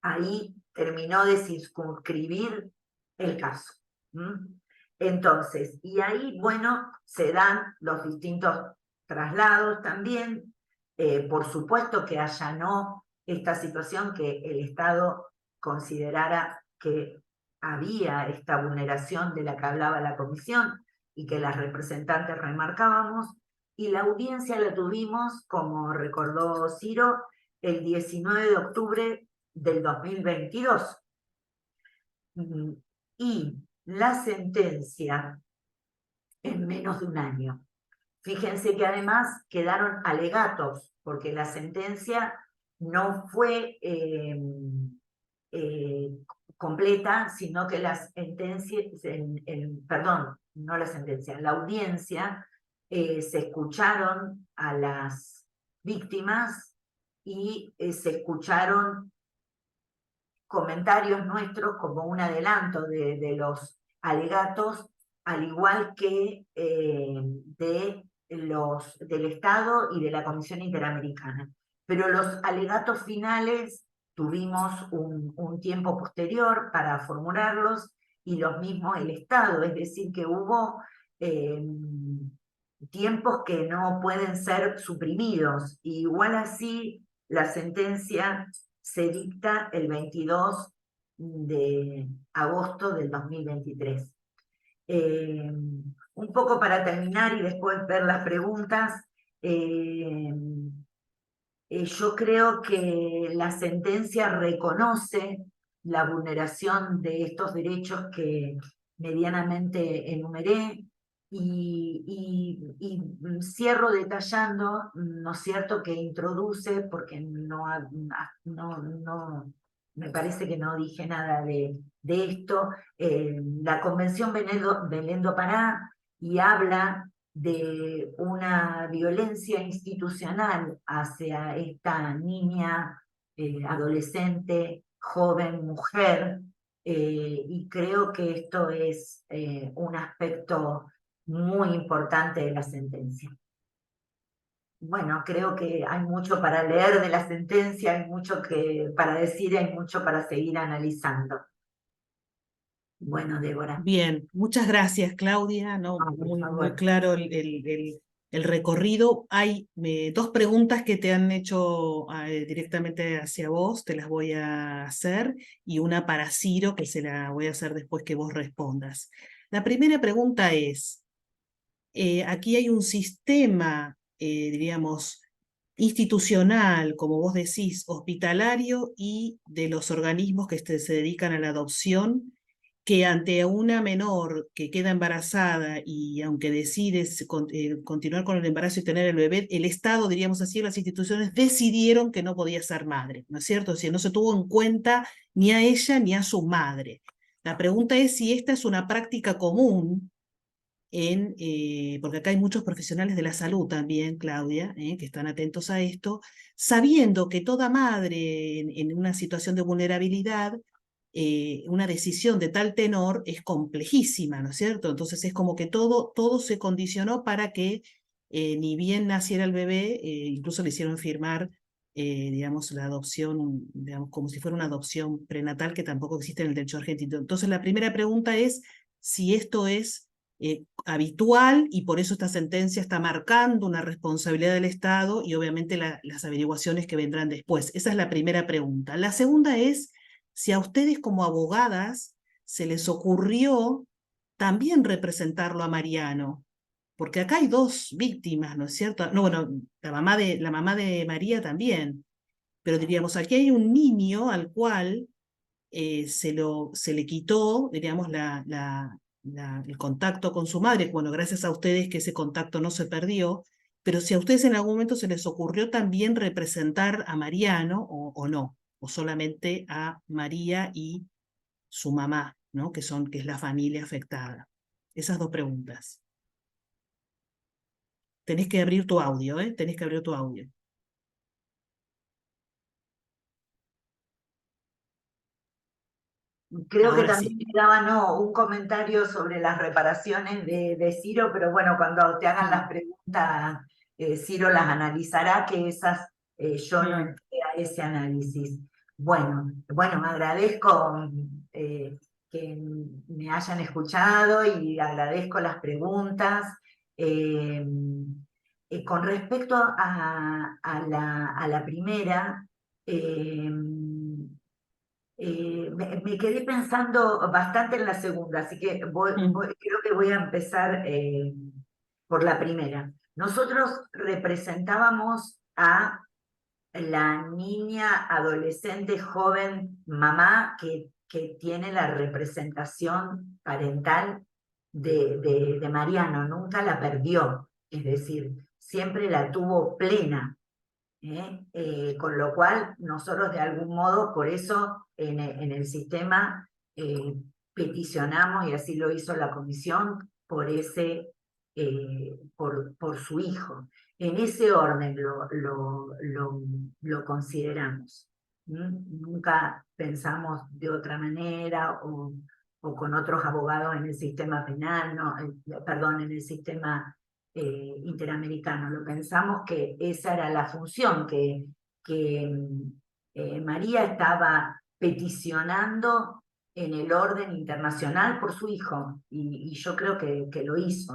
Ahí terminó de circunscribir el caso. Entonces, y ahí, bueno, se dan los distintos traslados también. Por supuesto que allanó esta situación, que el Estado considerara que había esta vulneración de la que hablaba la comisión y que las representantes remarcábamos, y la audiencia la tuvimos, como recordó Ciro, el 19 de octubre del 2022. Y la sentencia en menos de un año. Fíjense que además quedaron alegatos, porque la sentencia no fue completa, sino que la audiencia, se escucharon a las víctimas y se escucharon comentarios nuestros como un adelanto de los alegatos, al igual que del Estado y de la Comisión Interamericana. Pero los alegatos finales tuvimos un tiempo posterior para formularlos, y los mismos el Estado, es decir, que hubo tiempos que no pueden ser suprimidos. Y igual así, la sentencia se dicta el 22 de agosto del 2023. Un poco para terminar y después ver las preguntas, yo creo que la sentencia reconoce la vulneración de estos derechos que medianamente enumeré. cierro detallando, ¿no es cierto?, que introduce, porque me parece que no dije nada de esto, la Convención Belén do Pará, y habla de una violencia institucional hacia esta niña, adolescente, joven, mujer, y creo que esto es un aspecto muy importante de la sentencia. Bueno, creo que hay mucho para leer de la sentencia, hay mucho para decir, hay mucho para seguir analizando. Bueno, Débora. Bien, muchas gracias, Claudia. ¿No? Por Muy favor. claro el recorrido. Hay dos preguntas que te han hecho directamente hacia vos, te las voy a hacer, y una para Ciro, que se la voy a hacer después que vos respondas. La primera pregunta es, aquí hay un sistema, diríamos, institucional, como vos decís, hospitalario y de los organismos que se dedican a la adopción, que ante una menor que queda embarazada y aunque decides continuar con el embarazo y tener el bebé, el Estado, diríamos así, las instituciones decidieron que no podía ser madre, ¿no es cierto? O sea, no se tuvo en cuenta ni a ella ni a su madre. La pregunta es si esta es una práctica común porque acá hay muchos profesionales de la salud también, Claudia, que están atentos a esto, sabiendo que toda madre en una situación de vulnerabilidad, una decisión de tal tenor es complejísima, ¿no es cierto? Entonces es como que todo se condicionó para que ni bien naciera el bebé, incluso le hicieron firmar, digamos, la adopción, digamos, como si fuera una adopción prenatal que tampoco existe en el derecho argentino. Entonces la primera pregunta es si esto es habitual y por eso esta sentencia está marcando una responsabilidad del Estado y obviamente las averiguaciones que vendrán después. Esa es la primera pregunta. La segunda es si a ustedes como abogadas se les ocurrió también representarlo a Mariano, porque acá hay dos víctimas, ¿no es cierto? No, bueno, la mamá de María también, pero diríamos, aquí hay un niño al cual se le quitó, diríamos, el contacto con su madre. Bueno, gracias a ustedes que ese contacto no se perdió, pero si a ustedes en algún momento se les ocurrió también representar a Mariano o no, o solamente a María y su mamá, ¿no? Que es la familia afectada. Esas dos preguntas. Tenés que abrir tu audio, ¿eh? Tenés que abrir tu audio. Creo que Ahora también sí. quedaba un comentario sobre las reparaciones de Ciro, pero bueno, cuando te hagan las preguntas, Ciro las analizará, que esas yo no entré a ese análisis. Bueno, agradezco que me hayan escuchado y agradezco las preguntas. Con respecto a la primera, me quedé pensando bastante en la segunda, así que creo que voy a empezar por la primera. Nosotros representábamos a la niña, adolescente, joven, mamá que tiene la representación parental de Mariano, nunca la perdió, es decir, siempre la tuvo plena. Con lo cual nosotros de algún modo, por eso en el sistema peticionamos, y así lo hizo la comisión, por su hijo. En ese orden lo consideramos. Nunca pensamos de otra manera o con otros abogados en el sistema penal, no, perdón, en el sistema interamericano. Lo pensamos que esa era la función, que María estaba peticionando en el orden internacional por su hijo, y yo creo que lo hizo,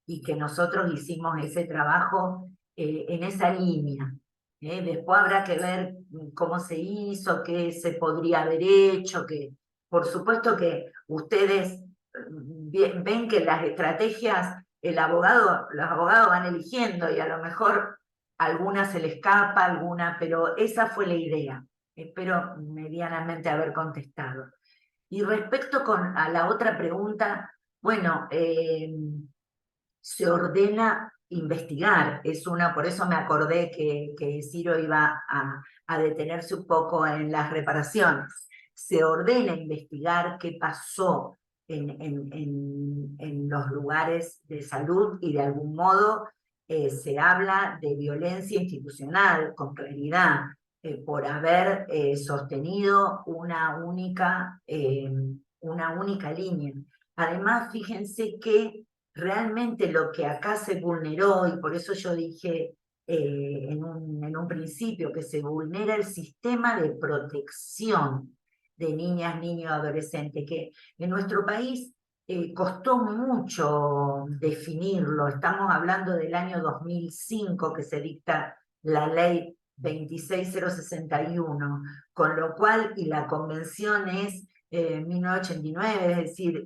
y que nosotros hicimos ese trabajo en esa línea. Después habrá que ver cómo se hizo, qué se podría haber hecho, que por supuesto que ustedes ven que las estrategias los abogados van eligiendo y a lo mejor alguna se le escapa, alguna, pero esa fue la idea. Espero medianamente haber contestado. Y respecto a la otra pregunta, bueno, se ordena investigar. Por eso me acordé que Ciro iba a detenerse un poco en las reparaciones. Se ordena investigar qué pasó en los lugares de salud y de algún modo se habla de violencia institucional con claridad por haber sostenido una única línea. Además, fíjense que realmente lo que acá se vulneró, y por eso yo dije en un principio que se vulnera el sistema de protección de niñas, niños, adolescentes, que en nuestro país costó mucho definirlo. Estamos hablando del año 2005 que se dicta la ley 26061, con lo cual, y la convención es 1989, es decir,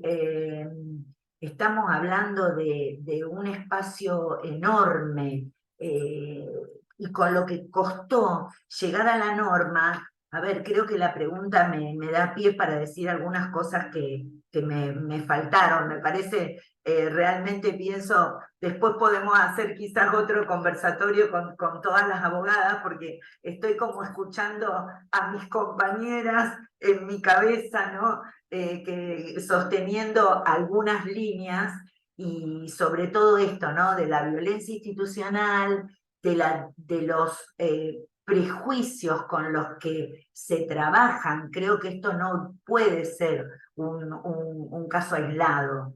estamos hablando de un espacio enorme y con lo que costó llegar a la norma. A ver, creo que la pregunta me da pie para decir algunas cosas que me faltaron. Me parece, realmente pienso, después podemos hacer quizás otro conversatorio con todas las abogadas, porque estoy como escuchando a mis compañeras en mi cabeza, ¿no? Sosteniendo algunas líneas y sobre todo esto, ¿no? De la violencia institucional, de los prejuicios con los que se trabajan. Creo que esto no puede ser un caso aislado,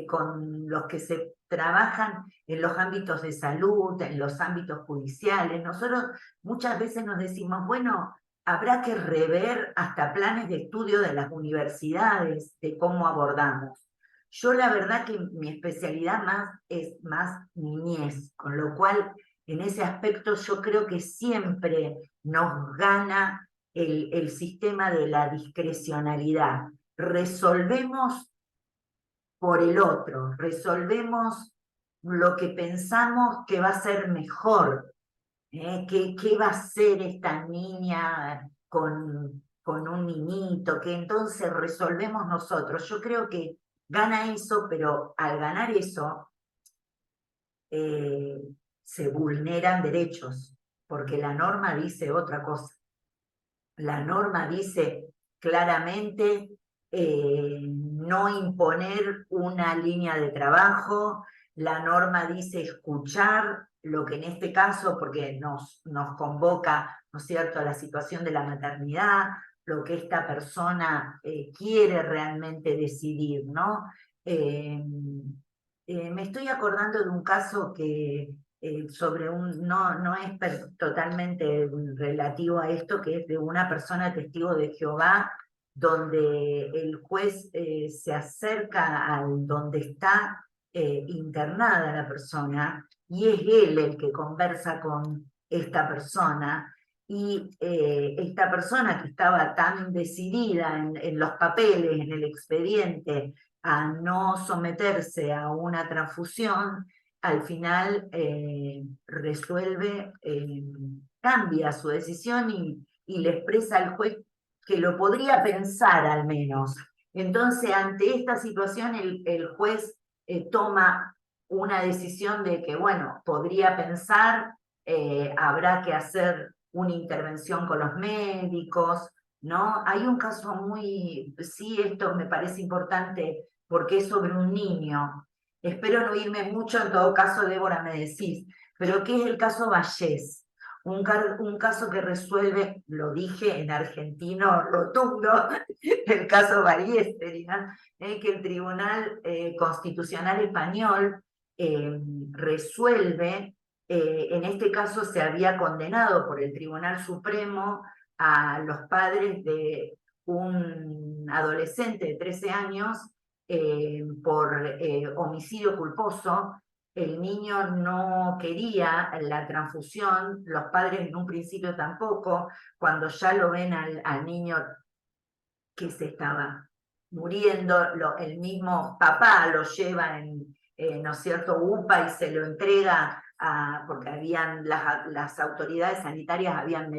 con los que se trabajan en los ámbitos de salud, en los ámbitos judiciales. Nosotros muchas veces nos decimos, bueno, habrá que rever hasta planes de estudio de las universidades de cómo abordamos. Yo la verdad que mi especialidad es más niñez, con lo cual en ese aspecto yo creo que siempre nos gana el sistema de la discrecionalidad. Resolvemos por el otro, resolvemos lo que pensamos que va a ser mejor. ¿Qué va a hacer esta niña con un niñito? Que entonces resolvemos nosotros. Yo creo que gana eso, pero al ganar eso se vulneran derechos, porque la norma dice otra cosa. La norma dice claramente no imponer una línea de trabajo. La norma dice escuchar lo que en este caso, porque nos convoca, ¿no es cierto?, a la situación de la maternidad, lo que esta persona quiere realmente decidir, ¿no? Me estoy acordando de un caso que sobre no es totalmente relativo a esto, que es de una persona testigo de Jehová, donde el juez se acerca al donde está internada la persona, y es él el que conversa con esta persona, y esta persona que estaba tan decidida en los papeles, en el expediente, a no someterse a una transfusión, al final cambia su decisión y le expresa al juez que lo podría pensar al menos. Entonces, ante esta situación, el juez toma una decisión de que, bueno, podría pensar, habrá que hacer una intervención con los médicos, ¿no? Hay un caso sí, esto me parece importante porque es sobre un niño. Espero no irme mucho, en todo caso, Débora, me decís, pero ¿qué es el caso Vallés? Un caso que resuelve, lo dije en argentino rotundo, el caso Ballester, que el Tribunal Constitucional Español resuelve. En este caso se había condenado por el Tribunal Supremo a los padres de un adolescente de 13 años por homicidio culposo. El niño no quería la transfusión, los padres en un principio tampoco. Cuando ya lo ven al niño que se estaba muriendo, el mismo papá lo lleva ¿no es cierto?, UPA, y se lo entrega porque las autoridades sanitarias habían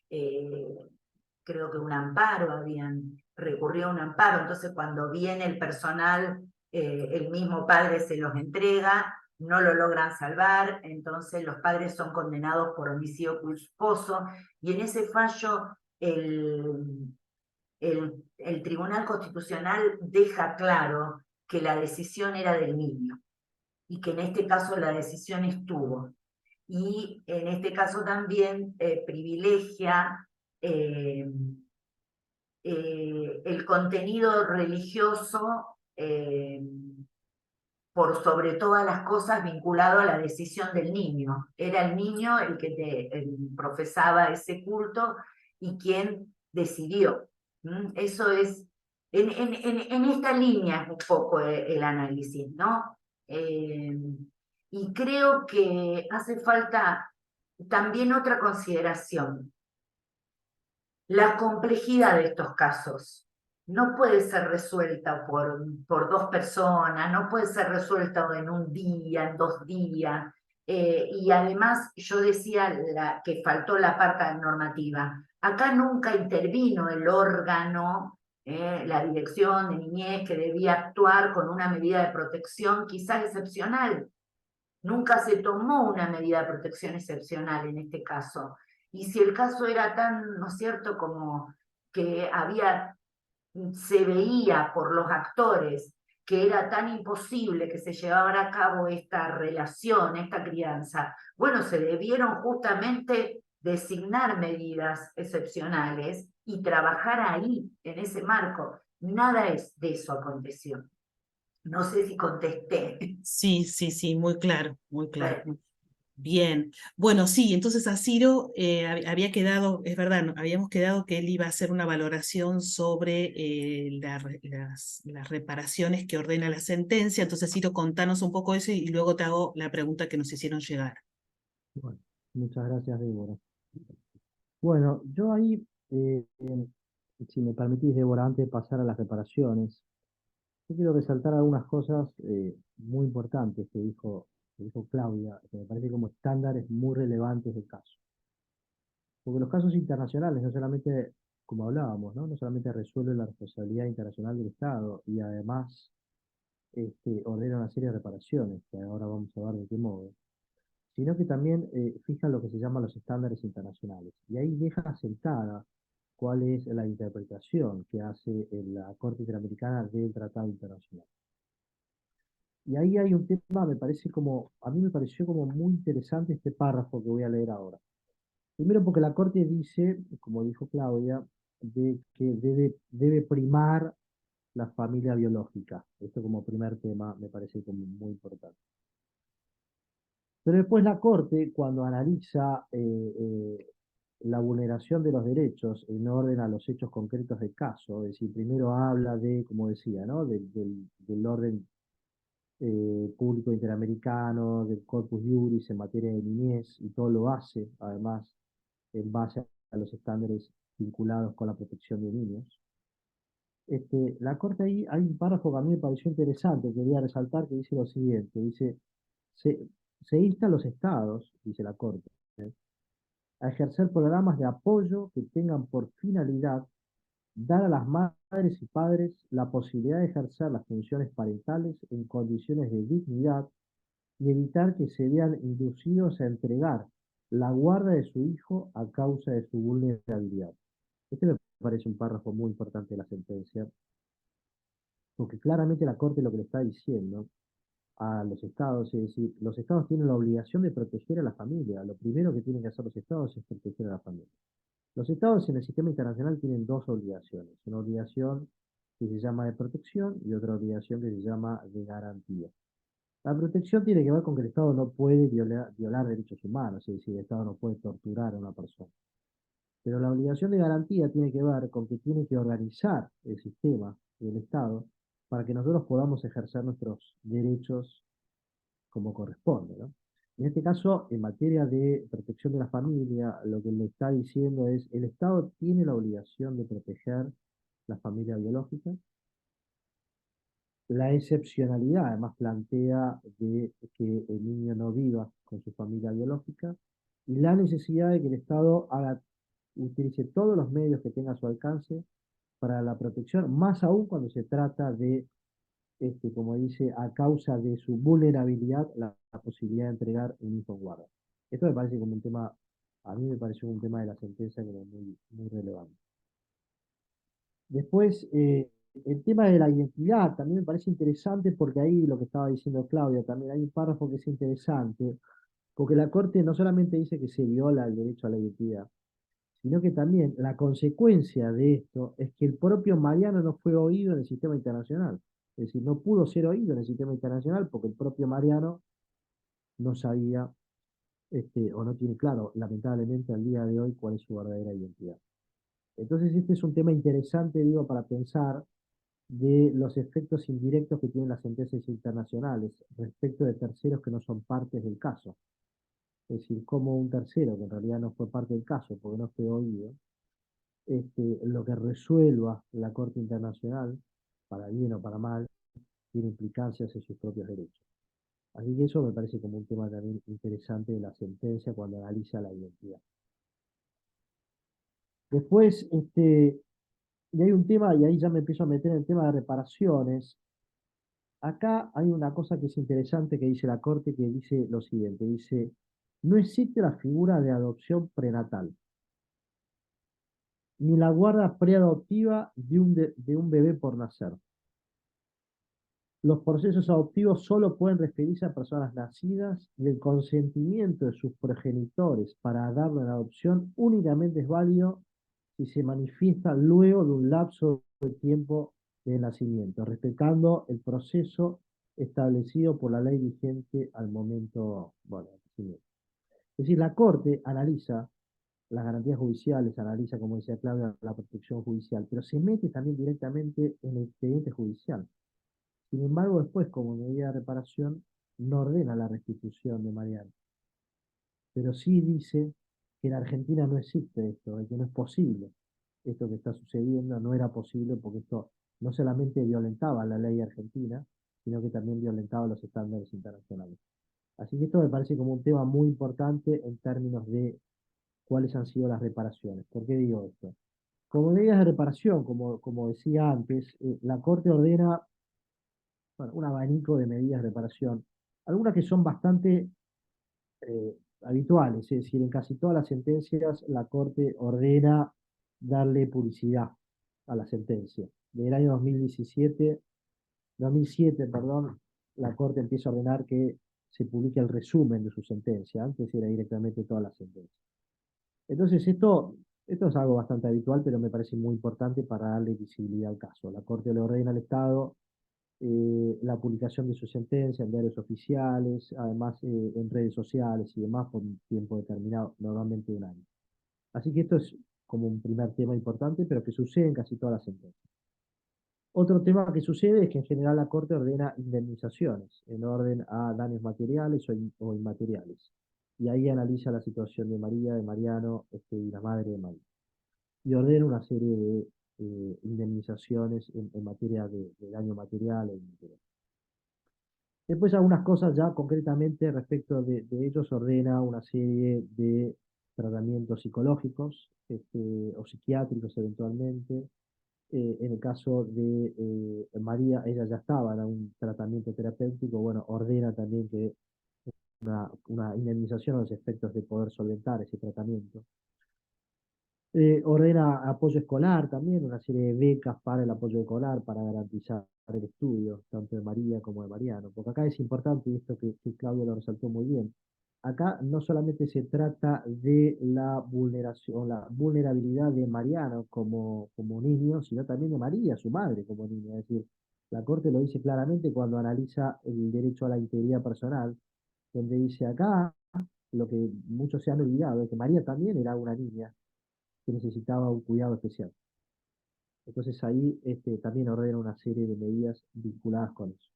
creo que un amparo, habían recurrido a un amparo. Entonces cuando viene el personal el mismo padre se los entrega, no lo logran salvar, entonces los padres son condenados por homicidio culposo, y en ese fallo el Tribunal Constitucional deja claro que la decisión era del niño, y que en este caso la decisión estuvo. Y en este caso también privilegia el contenido religioso por sobre todas las cosas vinculado a la decisión del niño. Era el niño el que profesaba ese culto y quien decidió. Eso es, en esta línea es un poco el análisis, ¿no? Y creo que hace falta también otra consideración. La complejidad de estos casos no puede ser resuelta por dos personas, no puede ser resuelta en un día, en 2 días. Y además yo decía que faltó la parte normativa. Acá nunca intervino el órgano, la dirección de niñez, que debía actuar con una medida de protección quizás excepcional. Nunca se tomó una medida de protección excepcional en este caso. Y si el caso era tan, ¿no es cierto?, como que se veía por los actores que era tan imposible que se llevara a cabo esta relación, esta crianza, bueno, se debieron justamente designar medidas excepcionales y trabajar ahí, en ese marco. Nada de eso aconteció. No sé si contesté. Sí, sí, sí, muy claro, muy claro. Bien, bueno, sí, entonces a Ciro había quedado, es verdad, habíamos quedado que él iba a hacer una valoración sobre las reparaciones que ordena la sentencia. Entonces, Ciro, contanos un poco eso y luego te hago la pregunta que nos hicieron llegar. Bueno, muchas gracias, Débora. Bueno, yo ahí, si me permitís, Débora, antes de pasar a las reparaciones, yo quiero resaltar algunas cosas muy importantes que dijo Claudia, que me parece como estándares muy relevantes del caso. Porque los casos internacionales, no solamente, como hablábamos, ¿no? No solamente resuelven la responsabilidad internacional del Estado y además ordena una serie de reparaciones, que ahora vamos a ver de qué modo, sino que también fijan lo que se llaman los estándares internacionales. Y ahí deja sentada cuál es la interpretación que hace la Corte Interamericana del Tratado Internacional. Y ahí hay un tema, a mí me pareció como muy interesante este párrafo que voy a leer ahora. Primero porque la Corte dice, como dijo Claudia, de que debe primar la familia biológica. Esto como primer tema me parece como muy importante. Pero después la Corte, cuando analiza la vulneración de los derechos en orden a los hechos concretos del caso, es decir, primero habla de, como decía, ¿no? del orden público interamericano, del Corpus Juris en materia de niñez, y todo lo hace, además, en base a los estándares vinculados con la protección de niños. La Corte ahí, hay un párrafo que a mí me pareció interesante, quería resaltar, que dice lo siguiente, dice, se, se insta a los estados, dice la Corte, a ejercer programas de apoyo que tengan por finalidad dar a las madres y padres la posibilidad de ejercer las funciones parentales en condiciones de dignidad y evitar que se vean inducidos a entregar la guarda de su hijo a causa de su vulnerabilidad. Este me parece un párrafo muy importante de la sentencia, porque claramente la Corte lo que le está diciendo a los estados, es decir, los estados tienen la obligación de proteger a la familia. Lo primero que tienen que hacer los estados es proteger a la familia. Los estados en el sistema internacional tienen dos obligaciones. Una obligación que se llama de protección y otra obligación que se llama de garantía. La protección tiene que ver con que el Estado no puede violar derechos humanos, es decir, el Estado no puede torturar a una persona. Pero la obligación de garantía tiene que ver con que tiene que organizar el sistema del Estado para que nosotros podamos ejercer nuestros derechos como corresponde, ¿no? En este caso, en materia de protección de la familia, lo que le está diciendo es, el Estado tiene la obligación de proteger la familia biológica. La excepcionalidad además plantea de que el niño no viva con su familia biológica y la necesidad de que el Estado utilice todos los medios que tenga a su alcance para la protección, más aún cuando se trata de como dice, a causa de su vulnerabilidad, la posibilidad de entregar un hijo en guarda. Esto me parece como un tema, a mí me pareció un tema de la sentencia como muy, muy relevante. Después, el tema de la identidad también me parece interesante porque ahí lo que estaba diciendo Claudia, también hay un párrafo que es interesante, porque la Corte no solamente dice que se viola el derecho a la identidad, sino que también la consecuencia de esto es que el propio Mariano no fue oído en el sistema internacional. Es decir, no pudo ser oído en el sistema internacional porque el propio Mariano no sabía, o no tiene claro, lamentablemente al día de hoy, cuál es su verdadera identidad. Entonces, este es un tema interesante, digo, para pensar de los efectos indirectos que tienen las sentencias internacionales respecto de terceros que no son partes del caso. Es decir, como un tercero, que en realidad no fue parte del caso porque no fue oído, lo que resuelva la Corte Internacional, para bien o para mal, tiene implicancias en sus propios derechos. Así que eso me parece como un tema también interesante de la sentencia cuando analiza la identidad. Después, y hay un tema, y ahí ya me empiezo a meter en el tema de reparaciones. Acá hay una cosa que es interesante que dice la Corte, que dice lo siguiente, dice, no existe la figura de adopción prenatal, ni la guarda preadoptiva de un bebé por nacer. Los procesos adoptivos solo pueden referirse a personas nacidas y el consentimiento de sus progenitores para darlo en adopción únicamente es válido si se manifiesta luego de un lapso de tiempo de nacimiento, respetando el proceso establecido por la ley vigente al momento, bueno, del nacimiento. Es decir, la Corte analiza las garantías judiciales, analiza, como decía Claudia, la protección judicial, pero se mete también directamente en el expediente judicial. Sin embargo, después, como medida de reparación, no ordena la restitución de Mariano. Pero sí dice que en Argentina no existe esto, que no es posible. Esto que está sucediendo no era posible porque esto no solamente violentaba la ley argentina, sino que también violentaba los estándares internacionales. Así que esto me parece como un tema muy importante en términos de cuáles han sido las reparaciones. ¿Por qué digo esto? Como medidas de reparación, como decía antes, la Corte ordena, bueno, un abanico de medidas de reparación, algunas que son bastante habituales, es decir, en casi todas las sentencias la Corte ordena darle publicidad a la sentencia. Desde el año 2007, perdón, la Corte empieza a ordenar que se publique el resumen de su sentencia, antes era directamente toda la sentencia. Entonces, esto es algo bastante habitual, pero me parece muy importante para darle visibilidad al caso. La Corte le ordena al Estado la publicación de su sentencia en diarios oficiales, además en redes sociales y demás por un tiempo determinado, normalmente un año. Así que esto es como un primer tema importante, pero que sucede en casi todas las sentencias. Otro tema que sucede es que en general la Corte ordena indemnizaciones en orden a daños materiales o inmateriales. Y ahí analiza la situación de María, de Mariano y la madre de María. Y ordena una serie de indemnizaciones en materia de daño material e inmaterial. Después algunas cosas ya concretamente respecto de ellos ordena una serie de tratamientos psicológicos o psiquiátricos eventualmente. En el caso de María, ella ya estaba en un tratamiento terapéutico, bueno, ordena también que una indemnización a los efectos de poder solventar ese tratamiento. Ordena apoyo escolar también, una serie de becas para el apoyo escolar, para garantizar el estudio, tanto de María como de Mariano. Porque acá es importante, y esto que Claudio lo resaltó muy bien, acá no solamente se trata de la vulneración, la vulnerabilidad de Mariano como niño, sino también de María, su madre, como niña. Es decir, la Corte lo dice claramente cuando analiza el derecho a la integridad personal, donde dice acá, lo que muchos se han olvidado, es que María también era una niña que necesitaba un cuidado especial. Entonces ahí también ordena una serie de medidas vinculadas con eso.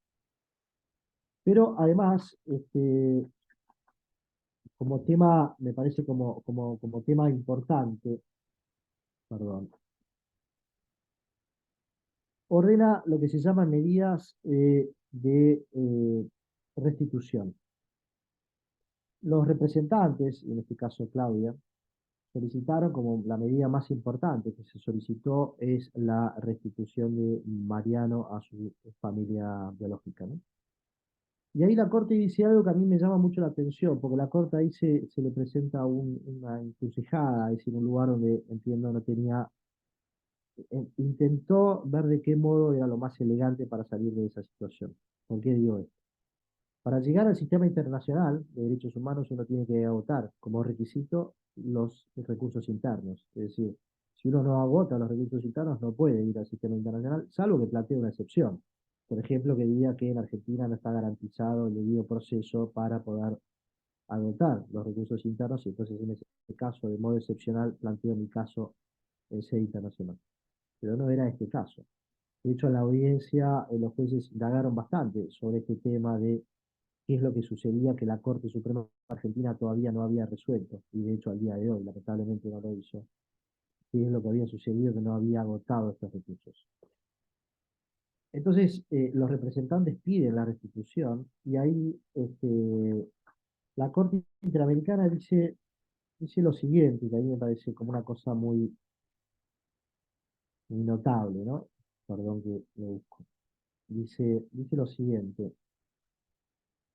Pero además, como tema, me parece como tema importante, perdón, ordena lo que se llaman medidas de restitución. Los representantes, en este caso Claudia, solicitaron como la medida más importante que se solicitó es la restitución de Mariano a su familia biológica, ¿no? Y ahí la Corte dice algo que a mí me llama mucho la atención, porque la Corte ahí se le presenta una encrucijada, es decir, un lugar donde, entiendo, no tenía, intentó ver de qué modo era lo más elegante para salir de esa situación. ¿Por qué digo esto? Para llegar al sistema internacional de derechos humanos uno tiene que agotar como requisito los recursos internos. Es decir, si uno no agota los recursos internos no puede ir al sistema internacional, salvo que plantee una excepción. Por ejemplo, que diga que en Argentina no está garantizado el debido proceso para poder agotar los recursos internos y entonces en ese caso, de modo excepcional, planteo mi caso en sede internacional. Pero no era este caso. De hecho, en la audiencia los jueces indagaron bastante sobre este tema de qué es lo que sucedía que la Corte Suprema Argentina todavía no había resuelto, y de hecho al día de hoy lamentablemente no lo hizo, qué es lo que había sucedido que no había agotado estos recursos. Entonces, los representantes piden la restitución y ahí la Corte Interamericana dice lo siguiente, que a mí me parece como una cosa muy, muy notable, ¿no? Perdón que lo busco. Dice lo siguiente.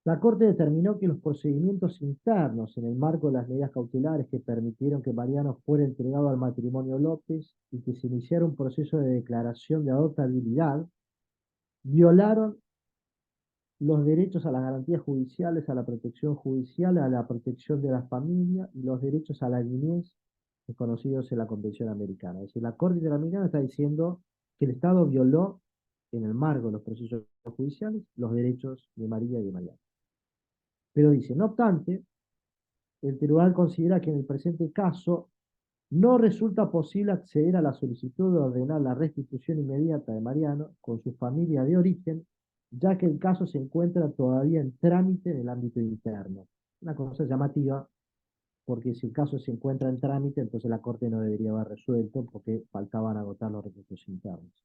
La Corte determinó que los procedimientos internos en el marco de las medidas cautelares que permitieron que Mariano fuera entregado al matrimonio López y que se iniciara un proceso de declaración de adoptabilidad violaron los derechos a las garantías judiciales, a la protección judicial, a la protección de la familia y los derechos a la niñez reconocidos en la Convención Americana. Es decir, la Corte Interamericana está diciendo que el Estado violó en el marco de los procesos judiciales los derechos de María y de Mariano. Pero dice, no obstante, el tribunal considera que en el presente caso no resulta posible acceder a la solicitud de ordenar la restitución inmediata de Mariano con su familia de origen, ya que el caso se encuentra todavía en trámite en el ámbito interno. Una cosa llamativa, porque si el caso se encuentra en trámite, entonces la Corte no debería haber resuelto porque faltaban agotar los recursos internos.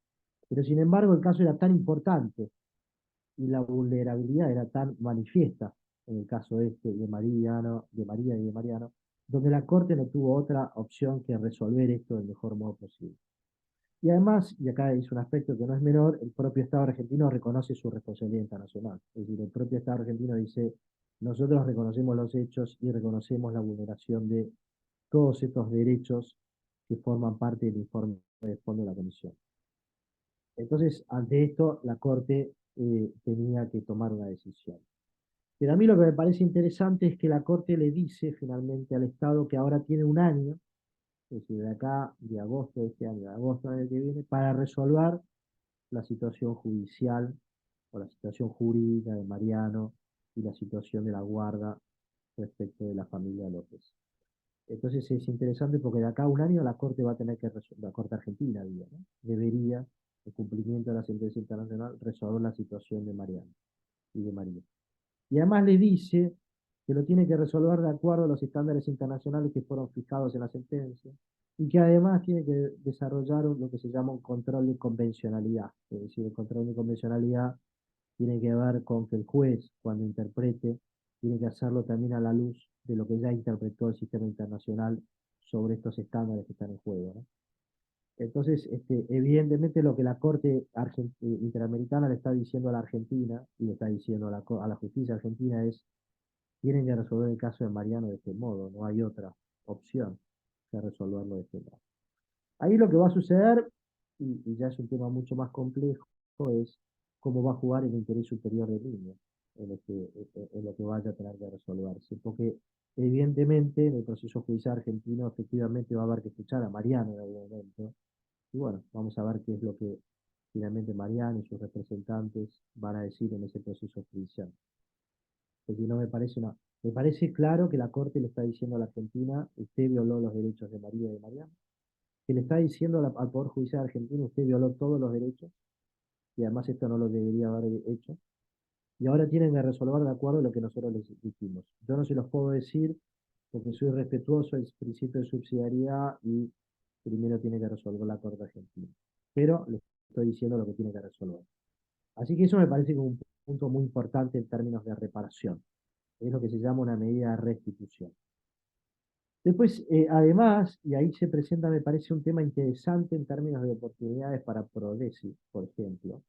Pero sin embargo, el caso era tan importante y la vulnerabilidad era tan manifiesta en el caso este de María y de Mariano, donde la Corte no tuvo otra opción que resolver esto del mejor modo posible. Y además, y acá es un aspecto que no es menor, el propio Estado argentino reconoce su responsabilidad internacional. Es decir, el propio Estado argentino dice, nosotros reconocemos los hechos y reconocemos la vulneración de todos estos derechos que forman parte del informe de fondo de la Comisión. Entonces, ante esto, la Corte tenía que tomar una decisión. Pero a mí lo que me parece interesante es que la Corte le dice finalmente al Estado que ahora tiene un año, es decir, de acá, de agosto de este año, de agosto del año que viene, para resolver la situación judicial o la situación jurídica de Mariano y la situación de la guarda respecto de la familia López. Entonces es interesante porque de acá a un año la Corte va a tener que resolver, la Corte Argentina, digo, ¿no? Debería, en cumplimiento de la sentencia internacional, resolver la situación de Mariano y de María. Y además le dice que lo tiene que resolver de acuerdo a los estándares internacionales que fueron fijados en la sentencia y que además tiene que desarrollar lo que se llama un control de convencionalidad. Es decir, el control de convencionalidad tiene que ver con que el juez, cuando interprete, tiene que hacerlo también a la luz de lo que ya interpretó el sistema internacional sobre estos estándares que están en juego, ¿no? Entonces, evidentemente lo que la Corte Interamericana le está diciendo a la Argentina y le está diciendo a la justicia argentina es, tienen que resolver el caso de Mariano de este modo, no hay otra opción que resolverlo de este modo. Ahí lo que va a suceder, y ya es un tema mucho más complejo, es cómo va a jugar el interés superior del niño en lo que vaya a tener que resolverse. Porque evidentemente en el proceso judicial argentino efectivamente va a haber que escuchar a Mariano en algún momento. Y bueno, vamos a ver qué es lo que finalmente Mariano y sus representantes van a decir en ese proceso judicial. Porque no me parece me parece claro que la Corte le está diciendo a la Argentina, usted violó los derechos de María y de Mariano, que le está diciendo al Poder Judicial argentino, usted violó todos los derechos, y además esto no lo debería haber hecho, y ahora tienen que resolver de acuerdo a lo que nosotros les dijimos. Yo no se los puedo decir porque soy respetuoso del principio de subsidiariedad y primero tiene que resolver la Corte Argentina. Pero les estoy diciendo lo que tiene que resolver. Así que eso me parece como un punto muy importante en términos de reparación. Es lo que se llama una medida de restitución. Después, además, y ahí se presenta, me parece, un tema interesante en términos de oportunidades para Prodesi, por ejemplo,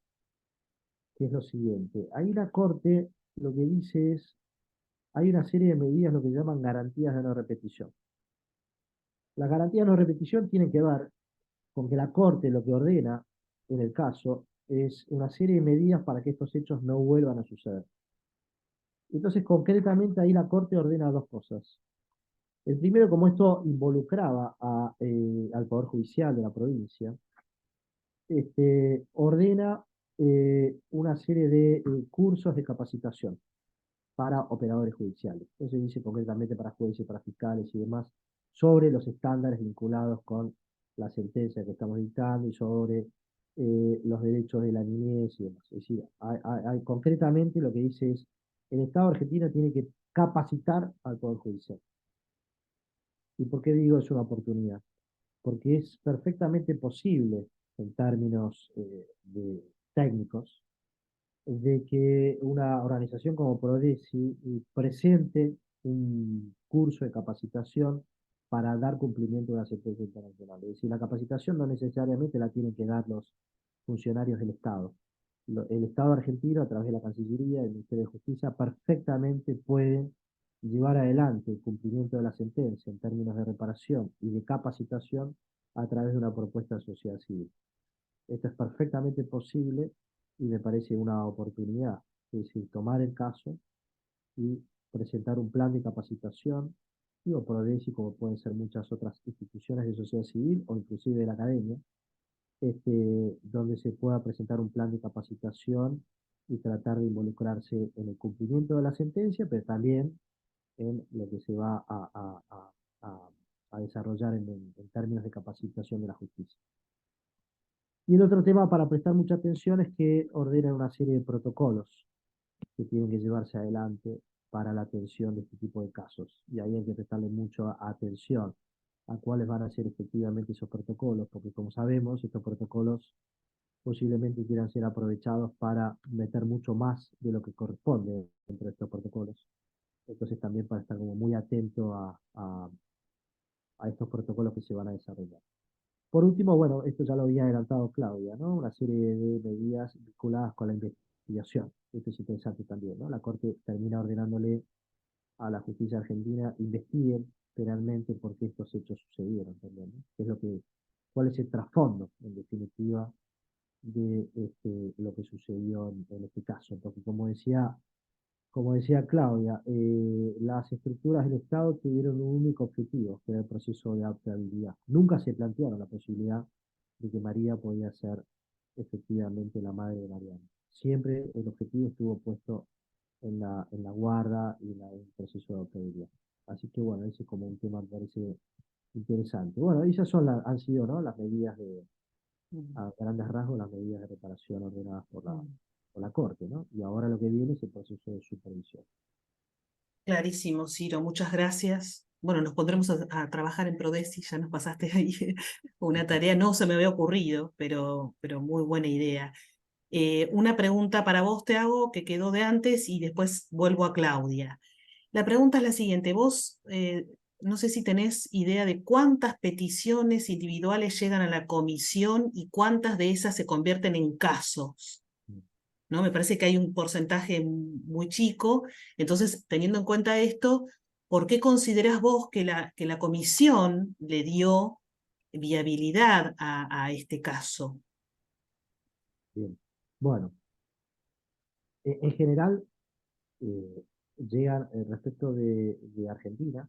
que es lo siguiente. Ahí la Corte lo que dice es, hay una serie de medidas, lo que llaman garantías de no repetición. Las garantías de no repetición tienen que ver con que la Corte lo que ordena en el caso es una serie de medidas para que estos hechos no vuelvan a suceder. Entonces, concretamente, ahí la Corte ordena dos cosas. El primero, como esto involucraba al Poder Judicial de la provincia, ordena una serie de cursos de capacitación para operadores judiciales. Entonces dice concretamente para jueces, para fiscales y demás, sobre los estándares vinculados con la sentencia que estamos dictando y sobre los derechos de la niñez y demás. Es decir, concretamente lo que dice es, el Estado argentino tiene que capacitar al Poder Judicial. ¿Y por qué digo es una oportunidad? Porque es perfectamente posible, en términos técnicos, de que una organización como Prodesi presente un curso de capacitación para dar cumplimiento a una sentencia internacional. Es decir, la capacitación no necesariamente la tienen que dar los funcionarios del Estado. El Estado argentino, a través de la Cancillería, del Ministerio de Justicia, perfectamente puede llevar adelante el cumplimiento de la sentencia en términos de reparación y de capacitación a través de una propuesta de sociedad civil. Esto es perfectamente posible y me parece una oportunidad, es decir, tomar el caso y presentar un plan de capacitación, digo, Prodesi, como pueden ser muchas otras instituciones de sociedad civil o inclusive de la academia, donde se pueda presentar un plan de capacitación y tratar de involucrarse en el cumplimiento de la sentencia, pero también en lo que se va a desarrollar en términos de capacitación de la justicia. Y el otro tema para prestar mucha atención es que ordena una serie de protocolos que tienen que llevarse adelante para la atención de este tipo de casos. Y ahí hay que prestarle mucha atención a cuáles van a ser efectivamente esos protocolos, porque como sabemos, estos protocolos posiblemente quieran ser aprovechados para meter mucho más de lo que corresponde dentro de estos protocolos. Entonces también para estar como muy atento a estos protocolos que se van a desarrollar. Por último, bueno, esto ya lo había adelantado Claudia, ¿no? Una serie de medidas vinculadas con la investigación. Esto es interesante también, ¿no? La Corte termina ordenándole a la justicia argentina investiguen penalmente por qué estos hechos sucedieron también, ¿no? ¿Qué es cuál es el trasfondo, en definitiva, de lo que sucedió en este caso? Porque como decía Claudia, las estructuras del Estado tuvieron un único objetivo, que era el proceso de adaptabilidad. Nunca se plantearon la posibilidad de que María podía ser efectivamente la madre de Mariana. Siempre el objetivo estuvo puesto en la guarda y en el proceso de adaptabilidad. Así que bueno, ese es como un tema que me parece interesante. Bueno, esas han sido, ¿no?, las medidas a grandes rasgos, las medidas de reparación ordenadas por la Corte, ¿no? Y ahora lo que viene es el proceso de supervisión. Clarísimo, Ciro, muchas gracias. Bueno, nos pondremos a trabajar en Prodesi, ya nos pasaste ahí una tarea, no se me había ocurrido, pero muy buena idea. Una pregunta para vos te hago que quedó de antes y después vuelvo a Claudia. La pregunta es la siguiente, vos no sé si tenés idea de cuántas peticiones individuales llegan a la comisión y cuántas de esas se convierten en casos. ¿No? Me parece que hay un porcentaje muy chico. Entonces, teniendo en cuenta esto, ¿por qué considerás vos que la comisión le dio viabilidad a este caso? Bien. Bueno, en general, eh, llegan, respecto de Argentina,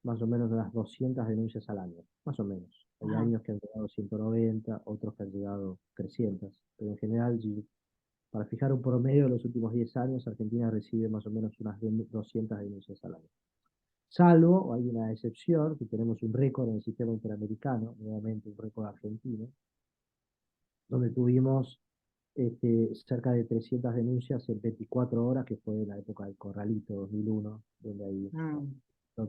más o menos unas 200 denuncias al año, más o menos. Hay Ajá. años que han llegado 190, otros que han llegado 300, pero en general, para fijar un promedio de los últimos 10 años, Argentina recibe más o menos unas 200 denuncias al año. Salvo, hay una excepción, que tenemos un récord en el sistema interamericano, nuevamente un récord argentino, donde tuvimos cerca de 300 denuncias en 24 horas, que fue en la época del Corralito 2001, donde ahí Mm.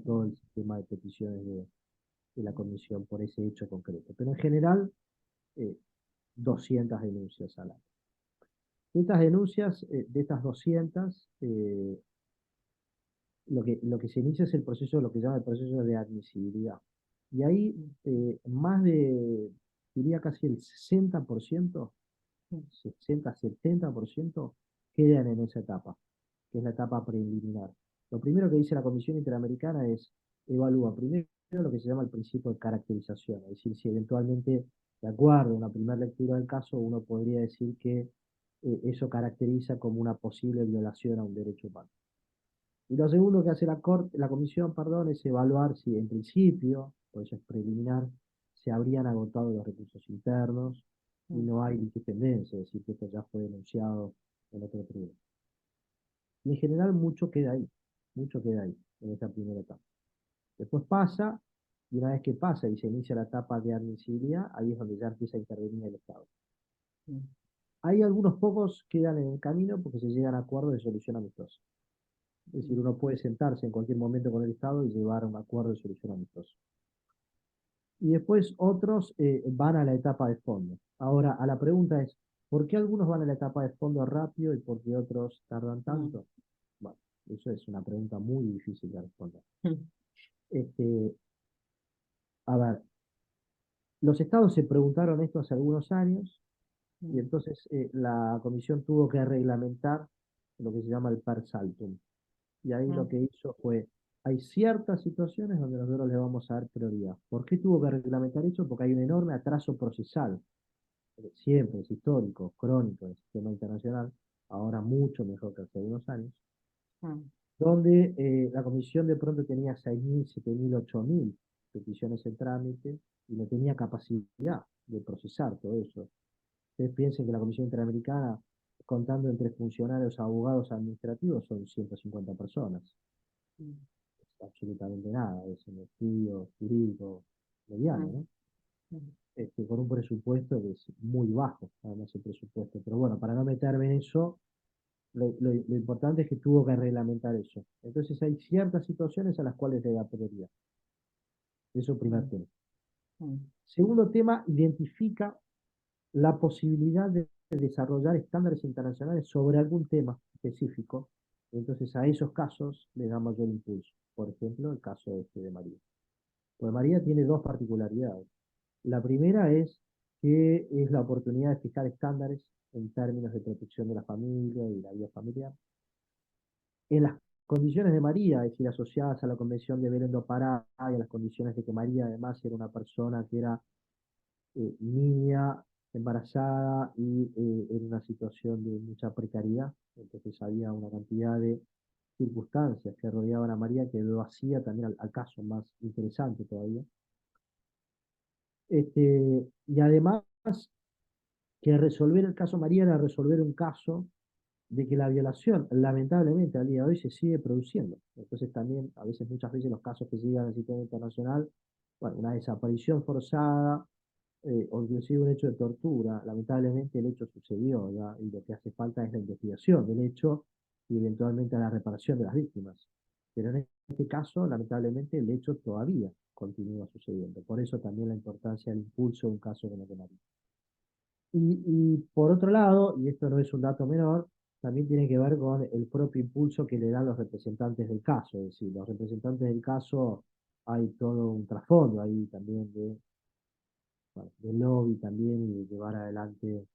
todo el sistema de peticiones de la comisión por ese hecho concreto. Pero en general, eh, 200 denuncias al año. De estas denuncias, de estas 200, lo que se inicia es el proceso, lo que se llama el proceso de admisibilidad. Y ahí más de, diría casi el 60%, 60-70% quedan en esa etapa, que es la etapa preliminar. Lo primero que dice la Comisión Interamericana es, evalúa primero lo que se llama el principio de caracterización, es decir, si eventualmente, de acuerdo a una primera lectura del caso, uno podría decir que eso caracteriza como una posible violación a un derecho humano. Y lo segundo que hace la comisión, perdón, es evaluar si en principio, por eso es preliminar, se habrían agotado los recursos internos y no hay litipendencia, es decir, que esto ya fue denunciado en otro tribunal. Y en general mucho queda ahí, en esta primera etapa. Después pasa, y una vez que pasa y se inicia la etapa de admisibilidad, ahí es donde ya empieza a intervenir el Estado. Hay algunos pocos que quedan en el camino porque se llegan a acuerdos de solución amistosa. Es decir, uno puede sentarse en cualquier momento con el Estado y llevar a un acuerdo de solución amistosa. Y después otros van a la etapa de fondo. Ahora, a la pregunta es, ¿por qué algunos van a la etapa de fondo rápido y por qué otros tardan tanto? Bueno, eso es una pregunta muy difícil de responder. Este, a ver, los estados se preguntaron esto hace algunos años y entonces la comisión tuvo que reglamentar lo que se llama el per saltum. Y ahí lo que hizo fue, hay ciertas situaciones donde nosotros le vamos a dar prioridad. ¿Por qué tuvo que reglamentar eso? Porque hay un enorme atraso procesal. Siempre es histórico, crónico en el sistema internacional, ahora mucho mejor que hace unos años, donde la comisión de pronto tenía 6.000, 7.000, 8.000 peticiones en trámite y no tenía capacidad de procesar todo eso. Ustedes piensen que la Comisión Interamericana, contando entre funcionarios, abogados, administrativos, son 150 personas. Absolutamente nada, es un estudio jurídico mediano, ¿no? Con un presupuesto que es muy bajo, además el presupuesto. Pero bueno, para no meterme en eso, lo importante es que tuvo que reglamentar eso. Entonces hay ciertas situaciones a las cuales le da prioridad. Eso primer tema. Segundo tema, identifica la posibilidad de desarrollar estándares internacionales sobre algún tema específico. Entonces a esos casos le da mayor impulso. Por ejemplo, el caso de María. Pues María tiene dos particularidades. La primera es que es la oportunidad de fijar estándares en términos de protección de la familia y la vida familiar. En las condiciones de María, es decir, asociadas a la Convención de Belén do Pará y a las condiciones de que María además era una persona que era niña, embarazada y en una situación de mucha precariedad. Entonces había una cantidad de circunstancias que rodeaban a María que lo hacía también al caso más interesante todavía. Y además que resolver el caso María era resolver un caso de que la violación, lamentablemente, al día de hoy se sigue produciendo. Entonces también, a veces, muchas veces los casos que llegan al sistema internacional, bueno, una desaparición forzada, o inclusive un hecho de tortura, lamentablemente el hecho sucedió, ¿ya? Y lo que hace falta es la investigación del hecho y eventualmente la reparación de las víctimas. Pero en este caso, lamentablemente, el hecho todavía continúa sucediendo. Por eso también la importancia del impulso de un caso como el de María. Y por otro lado, y esto no es un dato menor, también tiene que ver con el propio impulso que le dan los representantes del caso. Es decir, los representantes del caso, hay todo un trasfondo ahí también de lobby también y de llevar adelante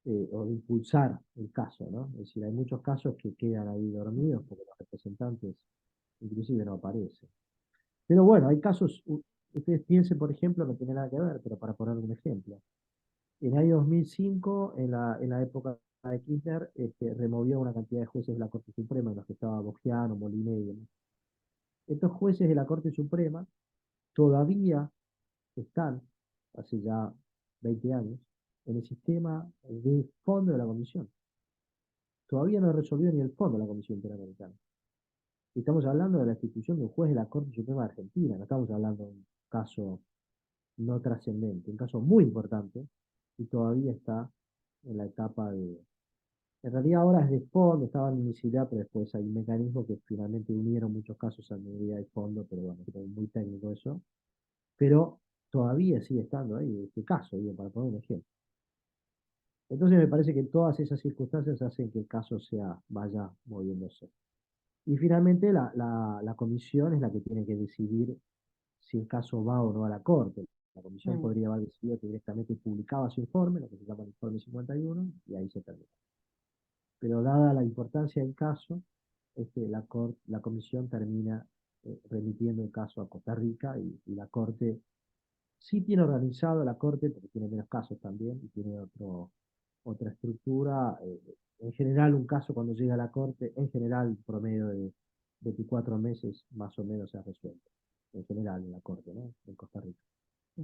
o de impulsar el caso, ¿no? Es decir, hay muchos casos que quedan ahí dormidos porque los representantes inclusive no aparecen. Pero bueno, hay casos, ustedes piensen, por ejemplo, no tiene nada que ver, pero para poner un ejemplo. En el año 2005, en la época de Kirchner, removió una cantidad de jueces de la Corte Suprema, en los que estaba Boggiano, Moliné y demás. Estos jueces de la Corte Suprema todavía están, hace ya 20 años, en el sistema de fondo de la Comisión. Todavía no resolvió ni el fondo de la Comisión Interamericana. Estamos hablando de la institución de un juez de la Corte Suprema de Argentina, no estamos hablando de un caso no trascendente, un caso muy importante, y todavía está en la etapa de... En realidad ahora es de fondo, estaba en inicialidad, pero después hay un mecanismo que finalmente unieron muchos casos a medida de fondo, pero bueno, es muy técnico eso. Pero todavía sigue estando ahí, este caso, digo, para poner un ejemplo. Entonces me parece que todas esas circunstancias hacen que el caso vaya moviéndose. Y finalmente la comisión es la que tiene que decidir si el caso va o no a la corte. La comisión Mm, podría haber decidido que directamente publicaba su informe, lo que se llama el informe 51, y ahí se termina. Pero dada la importancia del caso, la comisión termina remitiendo el caso a Costa Rica y la corte sí tiene organizado la corte, porque tiene menos casos también, y tiene otra estructura. En general, un caso cuando llega a la corte, en general, promedio de 24 meses más o menos se ha resuelto. En general, en la corte, ¿no? En Costa Rica.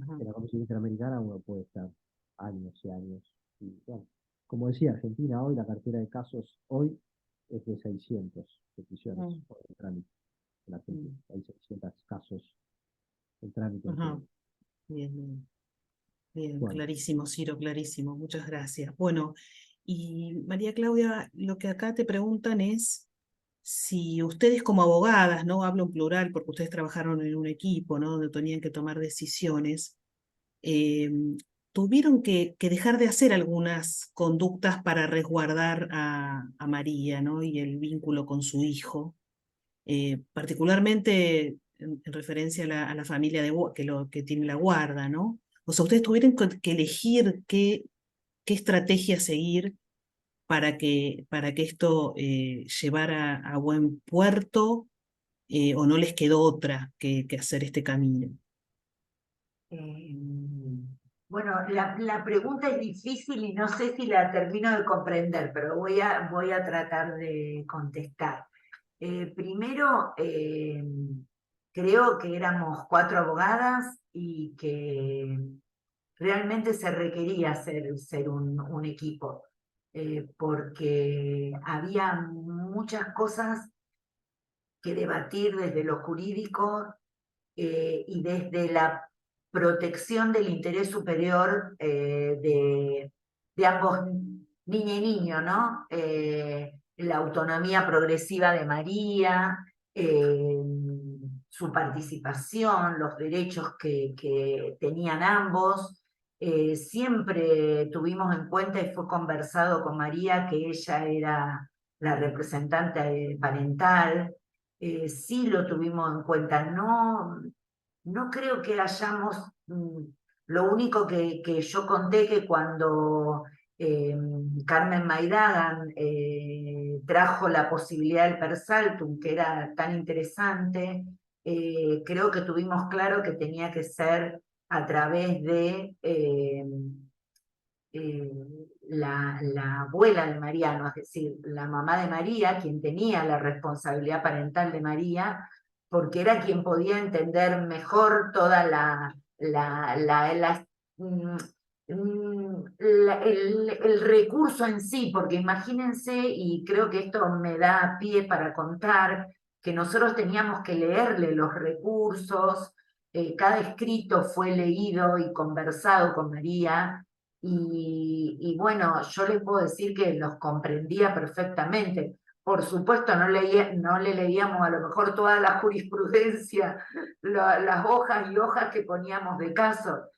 ajá. En la Comisión Interamericana uno puede estar años y años. Y, bueno, como decía, Argentina hoy, la cartera de casos hoy es de 600 peticiones Mm, por el trámite en Argentina. mm, Hay 600 casos en trámite en ajá. Colombia. Bien, bien. Bien, Bueno, clarísimo, Ciro, clarísimo. Muchas gracias. Bueno, y María Claudia, lo que acá te preguntan es si ustedes como abogadas, ¿no? Hablo en plural porque ustedes trabajaron en un equipo, ¿no? Donde tenían que tomar decisiones, eh, tuvieron que dejar de hacer algunas conductas para resguardar a María, ¿no? Y el vínculo con su hijo, particularmente en referencia a la familia que tiene la guarda, ¿no? O sea, ustedes tuvieron que elegir qué estrategia seguir para que esto llevara a buen puerto, o no les quedó otra que hacer este camino. Eh, bueno, la pregunta es difícil y no sé si la termino de comprender, pero voy a tratar de contestar. Primero, creo que éramos 4 abogadas y que realmente se requería ser un equipo, porque había muchas cosas que debatir desde lo jurídico y desde la protección del interés superior de ambos, niña y niño, ¿no? La autonomía progresiva de María, su participación, los derechos que tenían ambos. Siempre tuvimos en cuenta y fue conversado con María que ella era la representante parental. Sí lo tuvimos en cuenta. No creo que hayamos, lo único que yo conté que cuando Carmen Maidán trajo la posibilidad del per saltum, que era tan interesante, creo que tuvimos claro que tenía que ser a través de eh, la abuela de Mariano, es decir, la mamá de María, quien tenía la responsabilidad parental de María, porque era quien podía entender mejor toda mm, el recurso en sí, porque imagínense, y creo que esto me da pie para contar, que nosotros teníamos que leerle los recursos, cada escrito fue leído y conversado con María, y bueno, yo les puedo decir que los comprendía perfectamente. Por supuesto, no le leíamos a lo mejor toda la jurisprudencia, las hojas y hojas que poníamos de caso,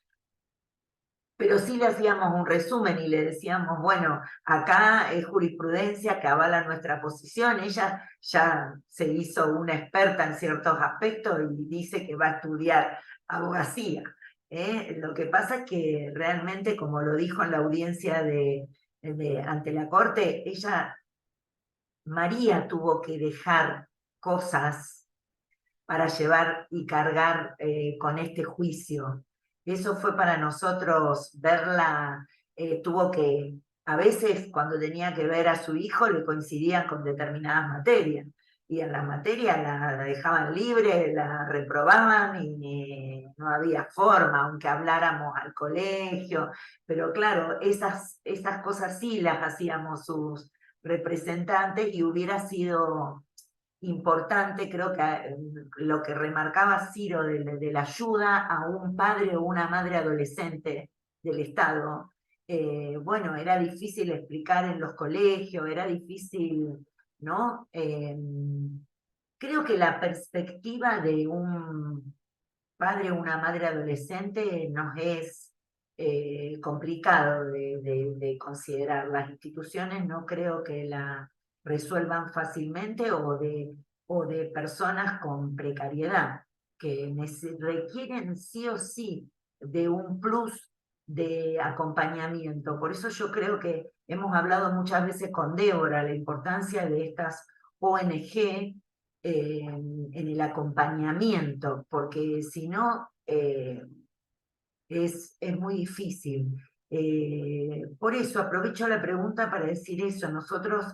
pero sí le hacíamos un resumen y le decíamos, bueno, acá es jurisprudencia que avala nuestra posición. Ella ya se hizo una experta en ciertos aspectos y dice que va a estudiar abogacía. Lo que pasa es que realmente, como lo dijo en la audiencia ante la corte, María tuvo que dejar cosas para llevar y cargar con este juicio. Eso fue para nosotros verla, tuvo que, a veces cuando tenía que ver a su hijo le coincidían con determinadas materias, y en las materias la dejaban libre, la reprobaban y no había forma, aunque habláramos al colegio, pero claro, esas cosas sí las hacíamos sus representantes y hubiera sido importante, creo que lo que remarcaba Ciro de la ayuda a un padre o una madre adolescente del Estado. Bueno, era difícil explicar en los colegios, era difícil, ¿no? Creo que la perspectiva de un padre o una madre adolescente nos es complicado de considerar. Las instituciones no creo que la resuelvan fácilmente o de personas con precariedad, que requieren sí o sí de un plus de acompañamiento. Por eso yo creo que hemos hablado muchas veces con Débora la importancia de estas ONG en el acompañamiento, porque si no es muy difícil. Por eso aprovecho la pregunta para decir eso. Nosotros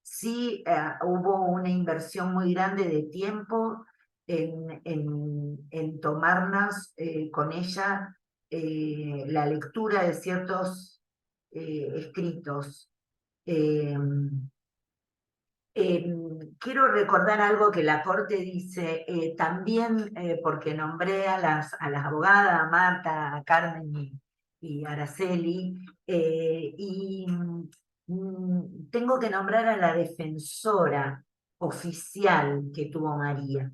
sí hubo una inversión muy grande de tiempo en tomarnos con ella la lectura de ciertos escritos. Eh, Quiero recordar algo que la Corte dice, también porque nombré a las abogadas, a Marta, a Carmen y Araceli, tengo que nombrar a la defensora oficial que tuvo María,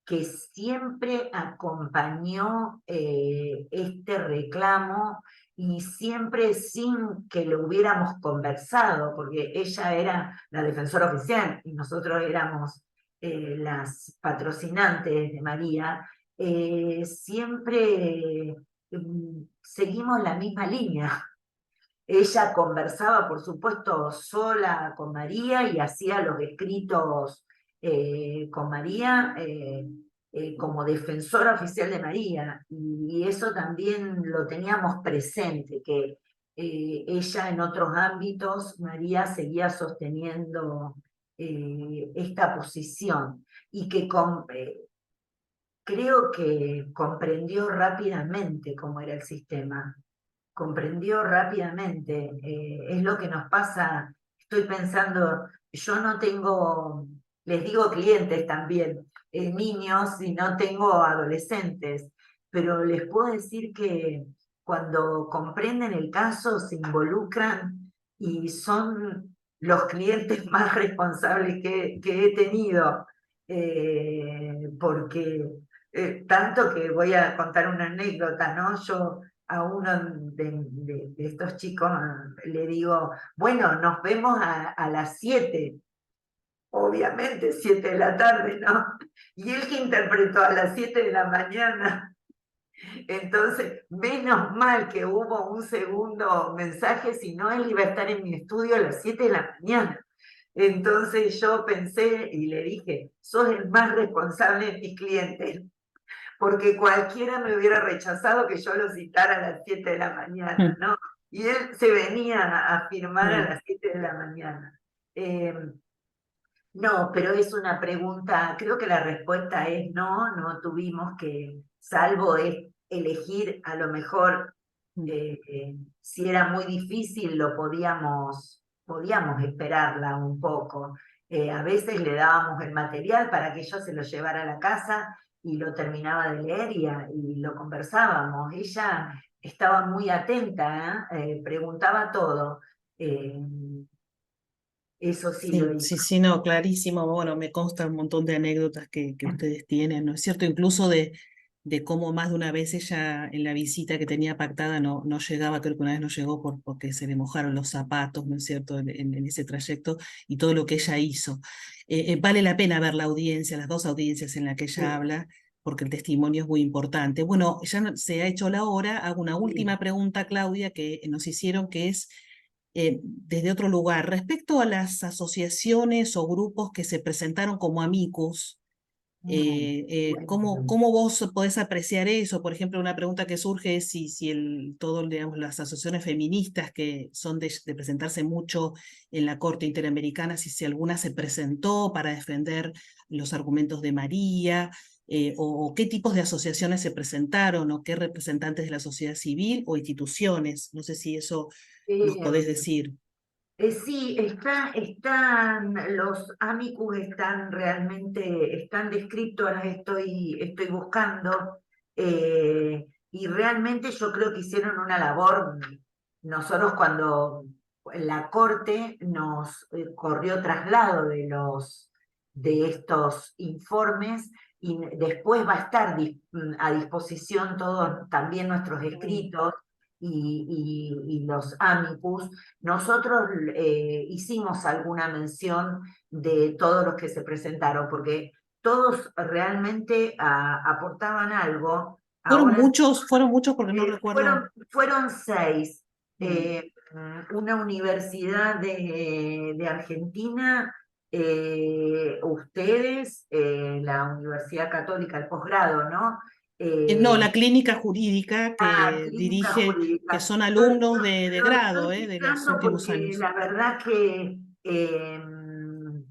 que siempre acompañó este reclamo y siempre sin que lo hubiéramos conversado, porque ella era la defensora oficial y nosotros éramos las patrocinantes de María, siempre seguimos la misma línea. Ella conversaba, por supuesto, sola con María y hacía los escritos con María como defensora oficial de María. Y eso también lo teníamos presente, que ella en otros ámbitos, María seguía sosteniendo esta posición y que creo que comprendió rápidamente cómo era el sistema, comprendió rápidamente. Es lo que nos pasa, estoy pensando, yo no tengo, les digo clientes también, niños y no tengo adolescentes, pero les puedo decir que cuando comprenden el caso se involucran y son los clientes más responsables que he tenido, porque tanto que voy a contar una anécdota, ¿no? Yo a uno de estos chicos le digo, bueno, nos vemos a las 7, obviamente 7 de la tarde, ¿no? Y él que interpretó a las 7 de la mañana. Entonces, menos mal que hubo un segundo mensaje, si no él iba a estar en mi estudio a las 7 de la mañana. Entonces yo pensé y le dije, sos el más responsable de mis clientes, porque cualquiera me hubiera rechazado que yo lo citara a las 7 de la mañana, ¿no? Y él se venía a firmar a las 7 de la mañana. No, pero es una pregunta, creo que la respuesta es no, no tuvimos que, salvo elegir a lo mejor, si era muy difícil, lo podíamos esperarla un poco. A veces le dábamos el material para que ella se lo llevara a la casa y lo terminaba de leer y lo conversábamos. Ella estaba muy atenta, preguntaba todo. Eso sí lo Sí, hizo. sí, sí, no, clarísimo. Bueno, me consta un montón de anécdotas que ustedes tienen, ¿no es cierto? Incluso de cómo más de una vez ella en la visita que tenía pactada no llegaba, creo que una vez no llegó porque se le mojaron los zapatos, ¿no es cierto?, en ese trayecto y todo lo que ella hizo. Vale la pena ver la audiencia, las dos audiencias en las que ella Sí, habla, porque el testimonio es muy importante. Bueno, ya se ha hecho la hora, hago una sí. última pregunta, Claudia, que nos hicieron, que es desde otro lugar. Respecto a las asociaciones o grupos que se presentaron como amicus, Bueno, ¿cómo vos podés apreciar eso? Por ejemplo, una pregunta que surge es si digamos, las asociaciones feministas que son de presentarse mucho en la Corte Interamericana, si alguna se presentó para defender los argumentos de María, o qué tipos de asociaciones se presentaron, o qué representantes de la sociedad civil o instituciones. No sé si eso nos podés decir. sí, los amicus están realmente, están descritos, ahora estoy buscando, y realmente yo creo que hicieron una labor. Nosotros cuando la Corte nos corrió traslado de estos informes, y después va a estar a disposición todos también nuestros escritos y los amicus. Nosotros hicimos alguna mención de todos los que se presentaron, porque todos realmente aportaban algo. Fueron Ahora muchos porque no recuerdo. fueron 6. Mm. Una universidad de Argentina, ustedes, la Universidad Católica, el posgrado, ¿no? No, la clínica jurídica que Clínica dirige, que jurídica. son alumnos de Lo grado, estoy de los citando últimos porque años. la verdad que em,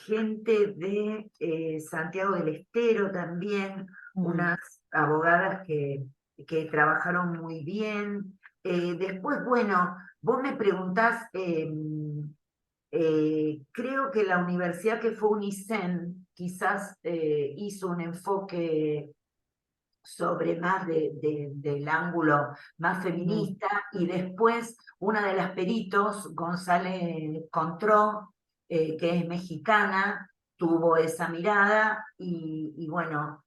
gente de Santiago del Estero también, Mm, unas abogadas que trabajaron muy bien. Después, bueno, vos me preguntás, creo que la universidad que fue UNICEN quizás hizo un enfoque sobre más del ángulo más mm, feminista, y después una de las peritos, González Contró, que es mexicana, tuvo esa mirada y bueno,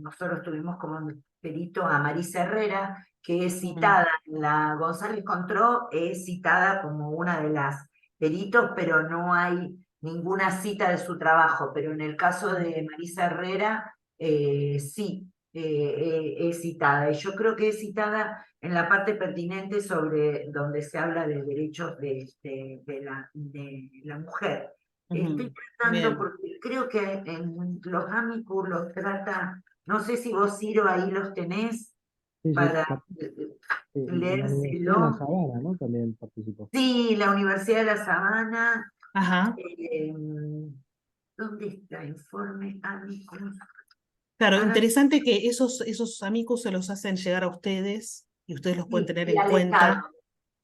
nosotros tuvimos como perito a Marisa Herrera, que es mm, citada, la González Contró es citada como una de las peritos, pero no hay ninguna cita de su trabajo, pero en el caso de Marisa Herrera, sí, es citada. Y yo creo que es citada en la parte pertinente sobre donde se habla de derechos de la mujer. Estoy ujú. tratando, Bien. porque creo que en los Amicus los trata, no sé si vos, Ciro, ahí los tenés Sí, sí, para la Universidad de La leérselo. Sabana, ¿no? También participó. Sí, la Universidad de La Sabana. Ajá. eh, ¿Dónde está? Informe Amicus. Claro, Ahora interesante que esos amigos se los hacen llegar a ustedes y ustedes los pueden sí, tener y en cuenta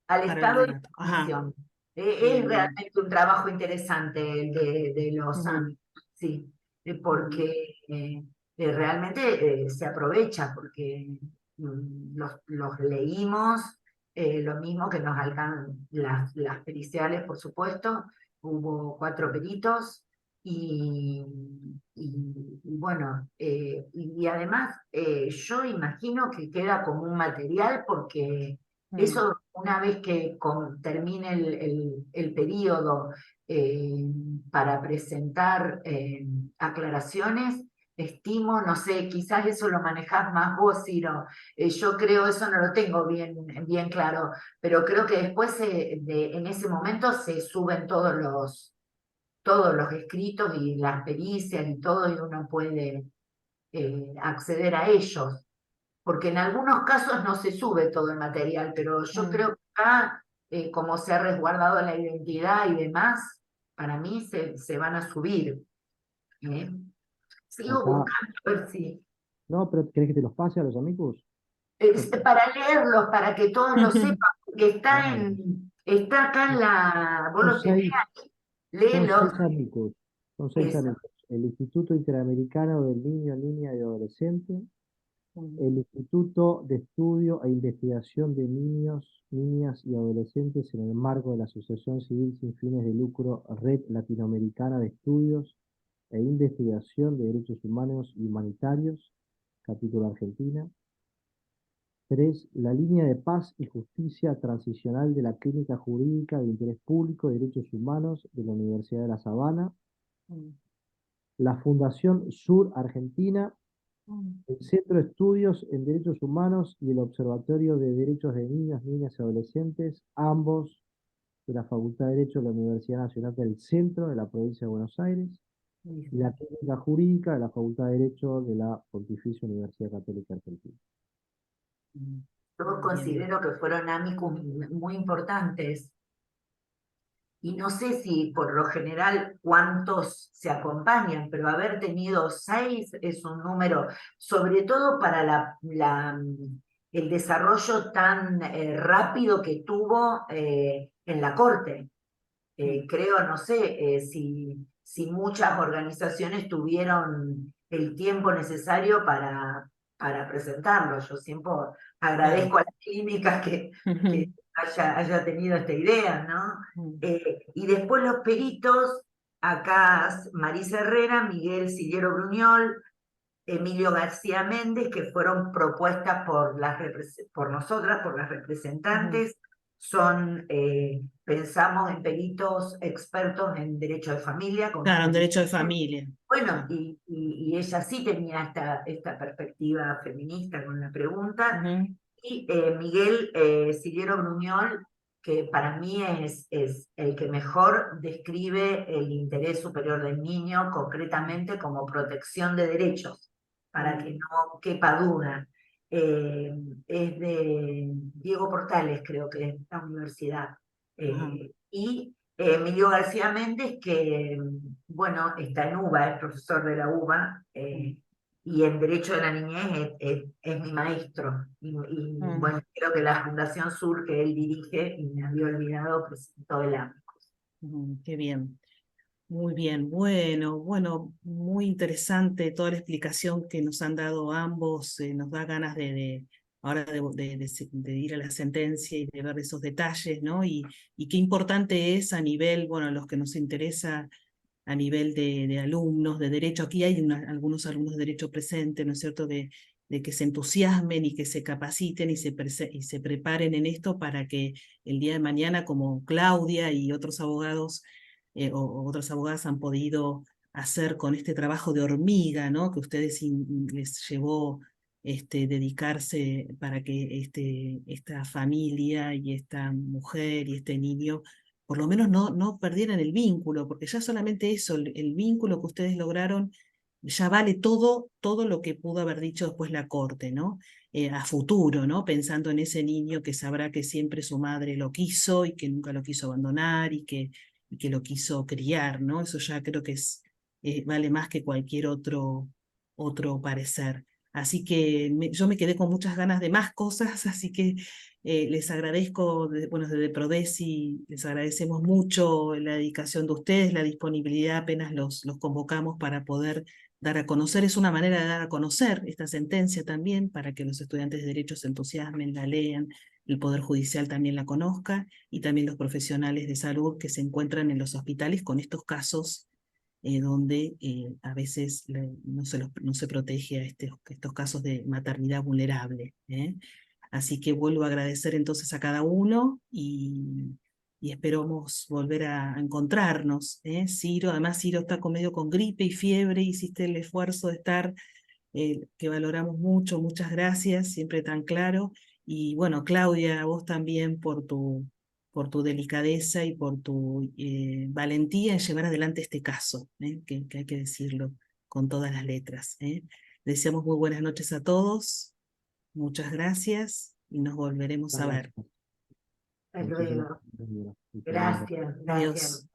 al para el Estado y relato. la Ajá. Comisión. Es Bien, bien. realmente un trabajo interesante el de los Ujú, ámbitos, sí, ujú, porque realmente se aprovecha, porque los leímos, lo mismo que nos alcanzan las periciales, por supuesto, hubo 4 peritos, y, y bueno, y además yo imagino que queda como un material, porque mm, eso, una vez que termine el periodo eh, para presentar aclaraciones, estimo, no sé, quizás eso lo manejás más vos, Ciro. Yo creo, eso no lo tengo bien claro, pero creo que después en ese momento se suben todos los escritos y las pericias y todo, y uno puede acceder a ellos, porque en algunos casos no se sube todo el material, pero yo mm. creo que acá, como se ha resguardado la identidad y demás, para mí se van a subir. ¿eh? Sigo Acá, buscando a ver si, no, pero ¿querés que te los pase a los amigos? para leerlos, para que todos lo sepan, porque está acá en la, vos Son lo tenés seis, ahí, son léelos. seis amigos. Son seis Eso. amigos. El Instituto Interamericano del Niño, Niña y Adolescente, Mm, el Instituto de Estudio e Investigación de Niños, Niñas y Adolescentes en el marco de la Asociación Civil Sin Fines de Lucro Red Latinoamericana de Estudios e Investigación de Derechos Humanos y Humanitarios, capítulo Argentina. 3. La línea de paz y justicia transicional de la Clínica Jurídica de Interés Público de Derechos Humanos de la Universidad de La Sabana. mm, La Fundación Sur Argentina, mm, el Centro de Estudios en Derechos Humanos y el Observatorio de Derechos de Niños, Niñas y Adolescentes, ambos de la Facultad de Derecho de la Universidad Nacional del Centro de la Provincia de Buenos Aires, y listo. la Clínica Jurídica de la Facultad de Derecho de la Pontificia Universidad Católica Argentina. Mm, Yo bien. considero que fueron amicus muy importantes. Y no sé si por lo general cuántos se acompañan, pero haber tenido 6 es un número, sobre todo para el desarrollo tan rápido que tuvo en la Corte. Mm, Creo, no sé, si muchas organizaciones tuvieron el tiempo necesario para presentarlo. Yo siempre claro. agradezco a las clínicas que haya tenido esta idea, ¿no? Mm, Y después los peritos, acá Marisa Herrera, Miguel Sillero Bruñol, Emilio García Méndez, que fueron propuestas por nosotras, por las ujú, representantes, pensamos en peritos expertos en derecho de familia, con Claro, un una... derecho de familia. Bueno, y ella sí tenía esta perspectiva feminista con la pregunta, Ujú, y Miguel Siliero Gruñol, que para mí es el que mejor describe el interés superior del niño, concretamente como protección de derechos, para que no quepa duda. Es de Diego Portales, creo que es la universidad. ajá, Y Emilio García Méndez, que, bueno, está en UBA, es profesor de la UBA, y en Derecho de la Niñez es mi maestro. Y mm, bueno, creo que la Fundación Sur que él dirige, y me había olvidado, presentó el AMIC. qué bien. Muy bien, bueno, muy interesante toda la explicación que nos han dado ambos, nos da ganas ahora de ir a la sentencia y de ver esos detalles, ¿no? Y qué importante es a nivel, bueno, a los que nos interesa a nivel de alumnos de derecho, aquí hay algunos alumnos de derecho presentes, ¿no es cierto?, de que se entusiasmen y que se capaciten y se preparen en esto para que el día de mañana, como Claudia y otros abogados, o otras abogadas han podido hacer con este trabajo de hormiga, ¿no? Que ustedes les llevó dedicarse para que esta familia y esta mujer y este niño por lo menos no perdieran el vínculo, porque ya solamente eso, el vínculo que ustedes lograron, ya vale todo lo que pudo haber dicho después la corte, ¿no? A futuro, ¿no? Pensando en ese niño que sabrá que siempre su madre lo quiso y que nunca lo quiso abandonar y que lo quiso criar, ¿no? Eso ya creo que vale más que cualquier otro parecer. Así que yo me quedé con muchas ganas de más cosas, así que les agradezco, bueno, desde Prodesi les agradecemos mucho la dedicación de ustedes, la disponibilidad, apenas los convocamos para poder dar a conocer, es una manera de dar a conocer esta sentencia también, para que los estudiantes de Derecho se entusiasmen, la lean, el Poder Judicial también la conozca, y también los profesionales de salud que se encuentran en los hospitales con estos casos donde a veces no se protege a estos casos de maternidad vulnerable. Así que vuelvo a agradecer entonces a cada uno y esperamos volver a encontrarnos. Ciro, además Ciro está medio con gripe y fiebre, hiciste el esfuerzo de estar, que valoramos mucho, muchas gracias, siempre tan claro. Y bueno, Claudia, a vos también por tu delicadeza y por tu valentía en llevar adelante este caso, que hay que decirlo con todas las letras. Deseamos muy buenas noches a todos, muchas gracias y nos volveremos a Muchas ver. gracias. Hasta Muchísimas luego. gracias. Gracias, Adiós. gracias.